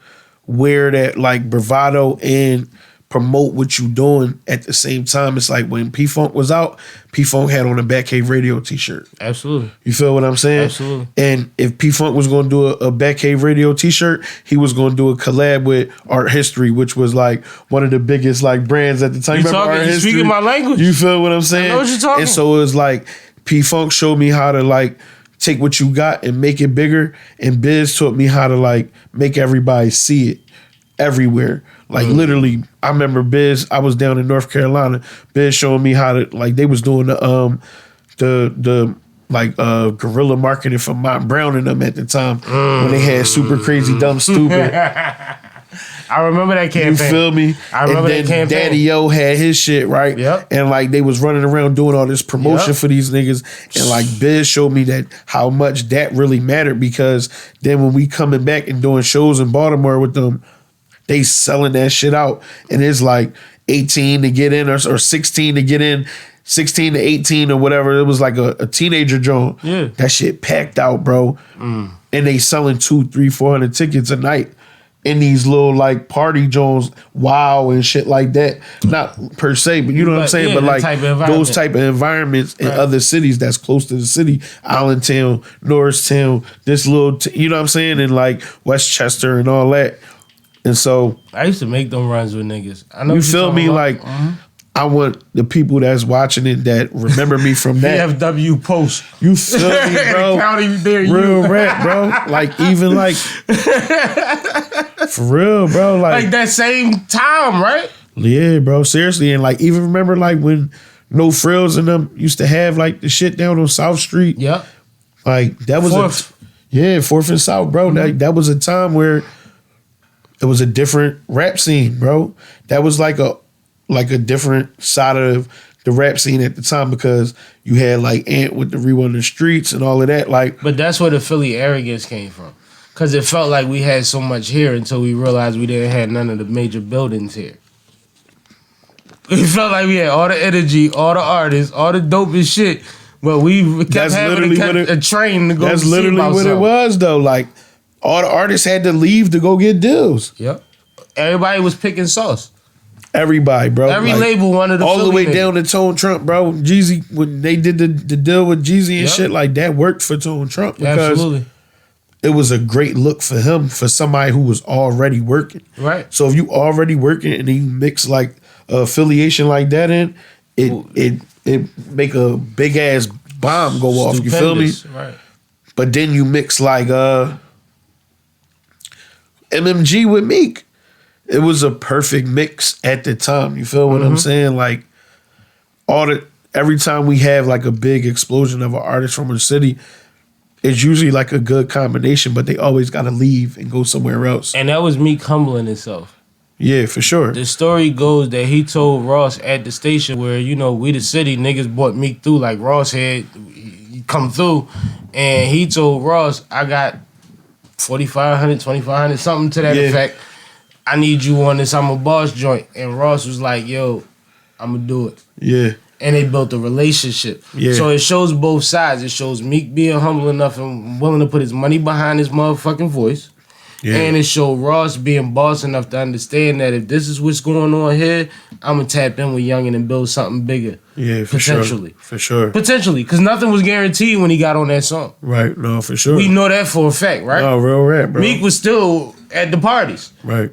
wear that like bravado and promote what you doing at the same time. It's like when P-Funk was out, P-Funk had on a Batcave radio t-shirt. Absolutely. You feel what I'm saying? Absolutely. And if P-Funk was going to do a Batcave radio t-shirt, he was going to do a collab with ARTISTRY, which was like one of the biggest like brands at the time. You speaking my language. You feel what I'm saying? I know what you're talking. And so it was like P-Funk showed me how to like take what you got and make it bigger, and Biz taught me how to like make everybody see it everywhere. Like literally, I remember Biz, I was down in North Carolina, Biz showing me how to, like, they was doing the guerrilla marketing for Mont Brown and them at the time when they had Super Crazy Dumb Stupid. I remember that campaign. You feel me? I remember that campaign. Daddy O had his shit, right? Yep. And like they was running around doing all this promotion for these niggas. And like Biz showed me that how much that really mattered, because then when we coming back and doing shows in Baltimore with them, they selling that shit out. And it's like 18 to get in or 16 to get in, 16 to 18 or whatever. It was like a teenager joint. Yeah. That shit packed out, bro. And they selling 200, 300, 400 tickets a night in these little like party joints, wow, and shit like that. Not per se, but you know what I'm saying? Yeah, but like those type type of environments in other cities that's close to the city, Allentown, Norristown, this little, you know what I'm saying? And like Westchester and all that. And so I used to make them runs with niggas. I know you feel me? Like I want the people that's watching it that remember me from that. VFW post. You feel me, bro? County there, real rap, bro. Like even like for real, bro. Like that same time, right? Yeah, bro. Seriously, and like even remember like when No Frills and them used to have like the shit down on South Street. Yep. Like that was Fourth and South, bro. That was a time where it was a different rap scene, bro. That was like a different side of the rap scene at the time, because you had like Ant with the Rerun the Streets and all of that. Like, but that's where the Philly arrogance came from. Because it felt like we had so much here until we realized we didn't have none of the major buildings here. It felt like we had all the energy, all the artists, all the dopest shit, but we kept having a train to go. That's see literally about what it something. was, though. Like, all the artists had to leave to go get deals. Yep. Everybody was picking sauce. Everybody, bro. Every like, label wanted to all the way nigga. down to Tone Trump, bro. Jeezy, when they did the deal with Jeezy and Yep. shit, like that worked for Tone Trump because Absolutely. it was a great look for him, for somebody who was already working. Right. So if you already working and then you mix like affiliation like that in, it make a big ass bomb go off. You feel me? Stupendous. Right. But then you mix like MMG with Meek. It was a perfect mix at the time. You feel what I'm saying? Like every time we have like a big explosion of an artist from a city, it's usually like a good combination, but they always gotta leave and go somewhere else. And that was Meek humbling himself. Yeah, for sure. The story goes that he told Ross at the station where, you know, we the city, niggas brought Meek through, like Ross had come through, and he told Ross, I got 4,500, 2,500, something to that effect. I need you on this I'm a boss joint. And Ross was like, yo, I'm gonna do it. Yeah. And they built a relationship. Yeah. So it shows both sides. It shows Meek being humble enough and willing to put his money behind his motherfucking voice. Yeah. And it showed Ross being boss enough to understand that if this is what's going on here, I'm gonna tap in with Youngin and build something bigger. Yeah, for potentially. sure. For sure. Potentially, because nothing was guaranteed when he got on that song. Right. No, for sure. We know that for a fact, right? No, real rap, bro. Meek was still at the parties Right.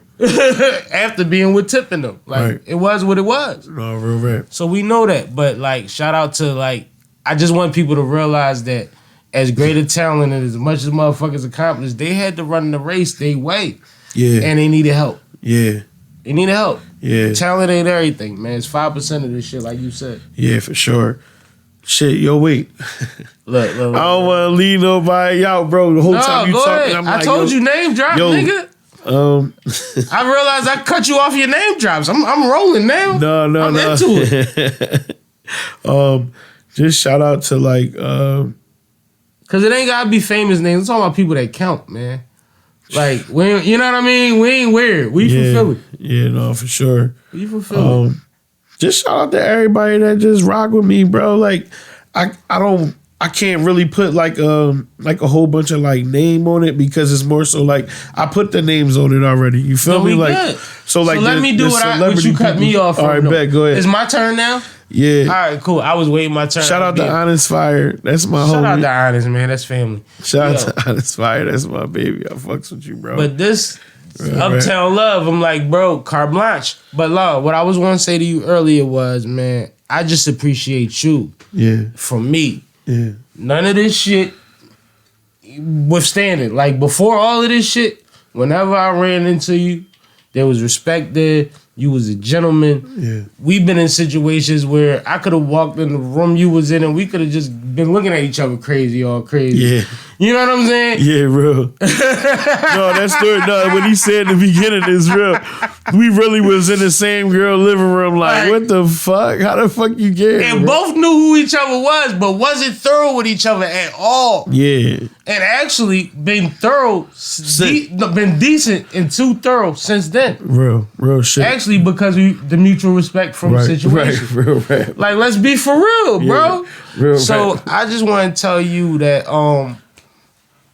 after being with Tip and them. Like, Right. it was what it was. No, real rap. So we know that. But, like, shout out to, like, I just want people to realize that as great a talent and as much as motherfuckers accomplished, they had to run the race their way. Yeah. And they needed help. Yeah. They needed help. Yeah. Talent ain't everything, man. It's 5% of this shit, like you said. Yeah, for sure. Shit, yo, wait. Look. I don't want to leave nobody out, bro. The whole time you go talking, ahead. I'm I like, told yo, you name drop, yo, nigga. I realized I cut you off your name drops. I'm rolling now. No, I'm into it. Just shout out to like, Cause it ain't gotta be famous names. It's talking about people that count, man. Like you know what I mean? We ain't weird. We from Philly. Yeah, no, for sure. We from Philly. Just shout out to everybody that just rock with me, bro. Like, I can't really put like a whole bunch of like name on it because it's more so like I put the names on it already. You feel No, me? we Like, good. so like let me do what you cut me off. All right, bet. Go ahead. It's my turn now. Yeah. All right, cool. I was waiting my turn. Shout out to Honest Fire. That's my Shout out homie. to Honest, man. That's family. Shout out Yo. to Honest Fire. That's my baby. I fucks with you, bro. But this Right. Uptown Love, I'm like, bro, carte blanche. But Love, what I was going to say to you earlier was, man, I just appreciate you. Yeah. From me. Yeah. None of this shit withstanding. Like, before all of this shit, whenever I ran into you, there was respect there. You was a gentleman. Yeah. We've been in situations where I could have walked in the room you was in and we could have just been looking at each other crazy, all crazy. Yeah. You know what I'm saying? Yeah, real. No, that story, no, when he said in the beginning is real. We really was in the same girl living room, like, what the fuck? How the fuck you get? And both knew who each other was, but wasn't thorough with each other at all. Yeah. And actually been thorough, been decent and too thorough since then. Real shit. Actually, because the mutual respect from the situation. Right, real rap. Like, let's be for real, bro. Real So rap. I just want to tell you that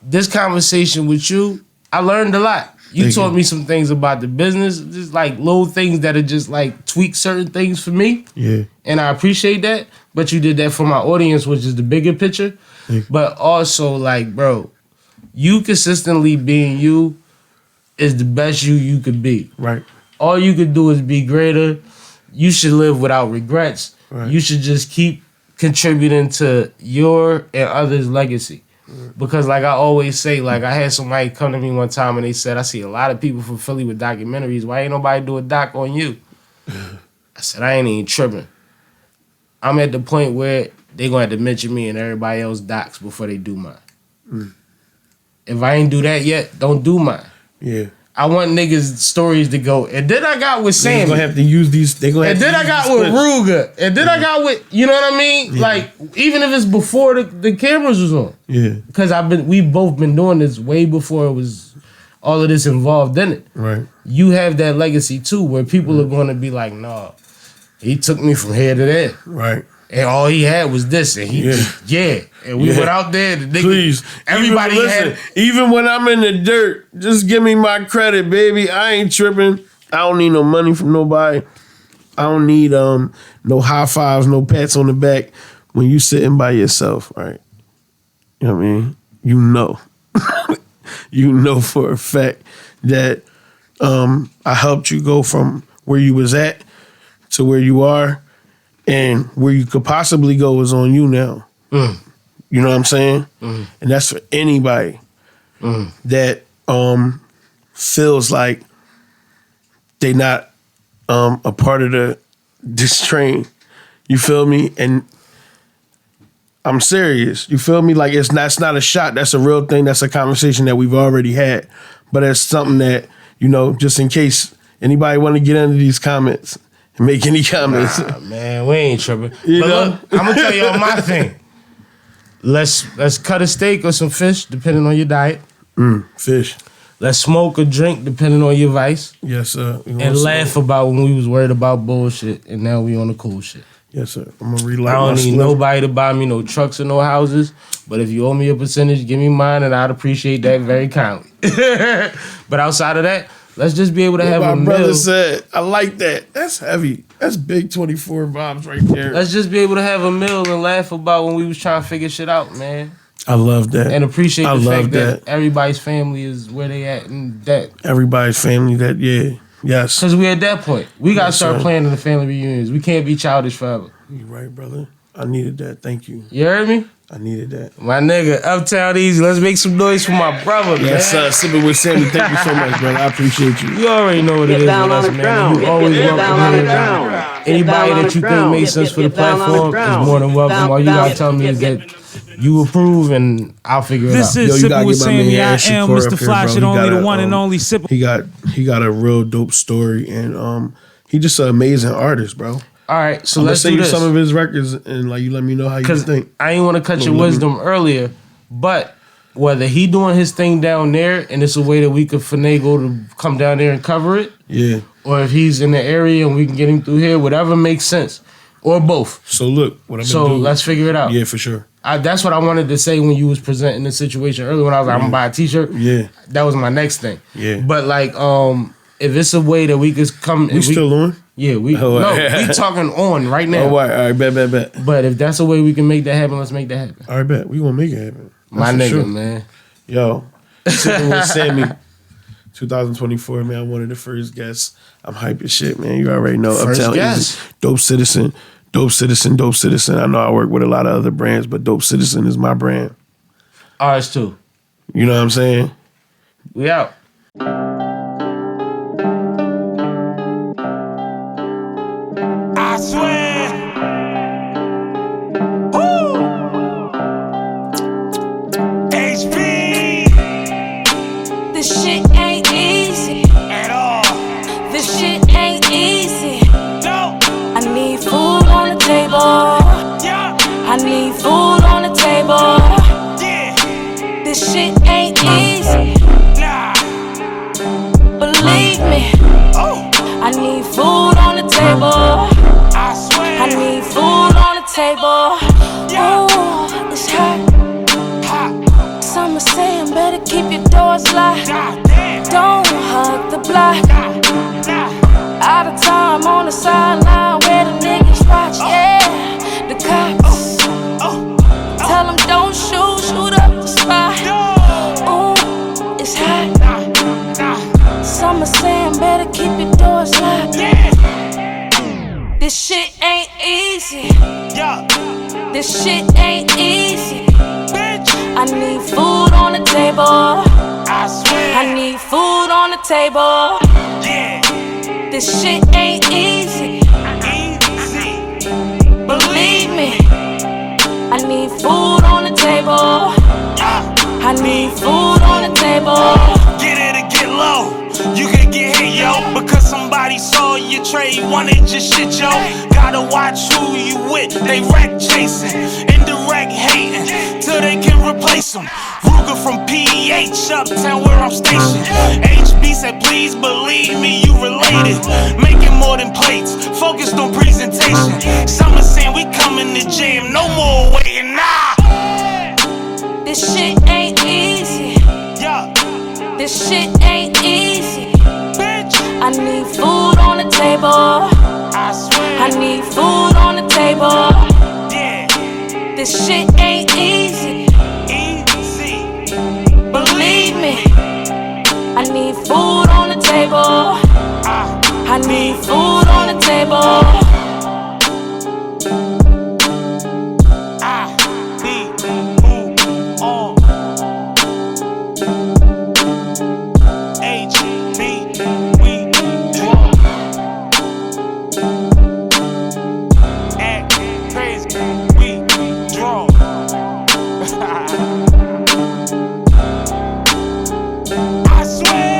this conversation with you, I learned a lot. You taught me some things about the business, just like little things that are just like tweak certain things for me. Yeah. And I appreciate that. But you did that for my audience, which is the bigger picture. But also, like, bro, you consistently being you is the best you could be. Right. All you could do is be greater. You should live without regrets. Right. You should just keep contributing to your and others' legacy. Because like I always say, like I had somebody come to me one time and they said, I see a lot of people from Philly with documentaries. Why ain't nobody do a doc on you? I said, I ain't even tripping. I'm at the point where they gonna have to mention me and everybody else docs before they do mine. If I ain't do that yet, don't do mine. Yeah. I want niggas' stories to go. And then I got with Sammie. They're gonna have to use these. They gonna. And then I got with Ruger. And then I got with, you know what I mean? Yeah. Like, even if it's before the cameras was on. Yeah. Because we've both been doing this way before it was all of this involved in it. Right. You have that legacy too, where people are gonna be like, nah, he took me from here to there. Right. And all he had was this, and he, and we went out there. The nigga, Please, everybody even when I'm in the dirt, just give me my credit, baby. I ain't tripping. I don't need no money from nobody. I don't need no high fives, no pats on the back. When you sitting by yourself, right? You know what I mean? You know, you know for a fact that I helped you go from where you was at to where you are. And where you could possibly go is on you now. You know what I'm saying? And that's for anybody that feels like they not a part of this train. You feel me? And I'm serious. You feel me? Like that's not a shot. That's a real thing. That's a conversation that we've already had. But it's something that, you know, just in case anybody want to get into these comments, make any comments. Nah, man, we ain't tripping. You but know? Look, I'm gonna tell y'all my thing. Let's cut a steak or some fish, depending on your diet. Fish. Let's smoke or drink, depending on your vice. Yes, sir. And laugh about when we was worried about bullshit, and now we on the cool shit. Yes, sir. I'm gonna relight I don't my need slip. nobody to buy me no trucks or no houses, but if you owe me a percentage, give me mine, and I'd appreciate that very kindly. But outside of that, let's just be able to have my a brother meal. said, I like that. That's heavy. That's big 24 vibes right there. Let's just be able to have a meal and laugh about when we was trying to figure shit out, man. I love that. And appreciate I the love fact that everybody's family is where they at and that. Everybody's family that, yes. Because we at that point. We got to Yes, start sir. planning the family reunions. We can't be childish forever. You right, brother. I needed that. Thank you. You heard me? I needed that. My nigga, Uptown Ezy. Let's make some noise for my brother, Yes, man. Sipping with Sammie. Thank you so much, brother. I appreciate you. You already know what it is with us, man. You always welcome here. Anybody that you think makes sense for the platform is more than welcome. All you gotta tell me is that you approve, and I'll figure it out. This is Yo, you Sipping gotta with get my man Sammie. I Ash am Shakur Mr. up here, Flash, bro. and He only got the a, one and only Sipping. He got a real dope story, and he just an amazing artist, bro. All right, so I'm gonna let's say do you this. some of his records, and like you let me know how you Because think. I ain't want to cut your wisdom earlier, but whether he doing his thing down there and it's a way that we could finagle to come down there and cover it, Yeah. or if he's in the area and we can get him through here, whatever makes sense, or both. So look, what I'm So gonna do. let's figure it out. Yeah, for sure. That's what I wanted to say when you was presenting the situation earlier. When I was like, I'm gonna buy a T-shirt. Yeah. That was my next thing. Yeah. But like, if it's a way that we could come, We still on? Yeah, we Oh, no, yeah. we talking on right now. Oh, all right, bet. But if that's a way we can make that happen, let's make that happen. All right, bet. We gonna make it happen. My That's for nigga, sure. man. Yo, Sipping with Sammie, 2024, man. I'm one of the first guests. I'm hype as shit, man. You already know. First Uptown guest. Ezy, dope citizen. I know I work with a lot of other brands, but Dope Citizen is my brand. Ours too. You know what I'm saying? We out. I swear. Woo! HP This shit ain't easy. at all. This shit ain't easy. No. I need food on the table. Yeah. I need food on the table. Yeah. This shit ain't easy. Nah. Believe me. Oh. I need food on the table. I swear. I need food on the table. Ooh, it's hot. Hot. Some are saying better keep your doors locked. God damn. Don't hug the block. Nah. Out of time on the sideline where the niggas watch. Yeah, the cops. Oh. Tell them don't shoot up the spot. No. Ooh, it's hot. Nah. Some are saying better keep your doors locked. Yeah. This shit ain't easy. Yeah. This shit ain't easy. Bitch. I need food on the table. I swear. I need food on the table. Yeah. This shit ain't easy. Easy. Believe me. I need food on the table. I need food on the table. Get in and get low. You could get hit, yo, because somebody saw your trade, wanted your shit, yo. Gotta watch who you with, they wreck chasing, indirect hating, till they can replace them. Ruger from PH, Uptown where I'm stationed. HB said, please believe me, you related. Making more than plates, focused on presentation. Summer saying we coming to jam, no more waiting, nah. This shit ain't easy. Yeah, This shit ain't easy. bitch, I need food on the table. I swear. I need food on the table. Yeah, This shit ain't easy. easy. Believe me. I need food on the table. I need food on the table. I need food on HB, we draw. Act crazy, we draw. I swear.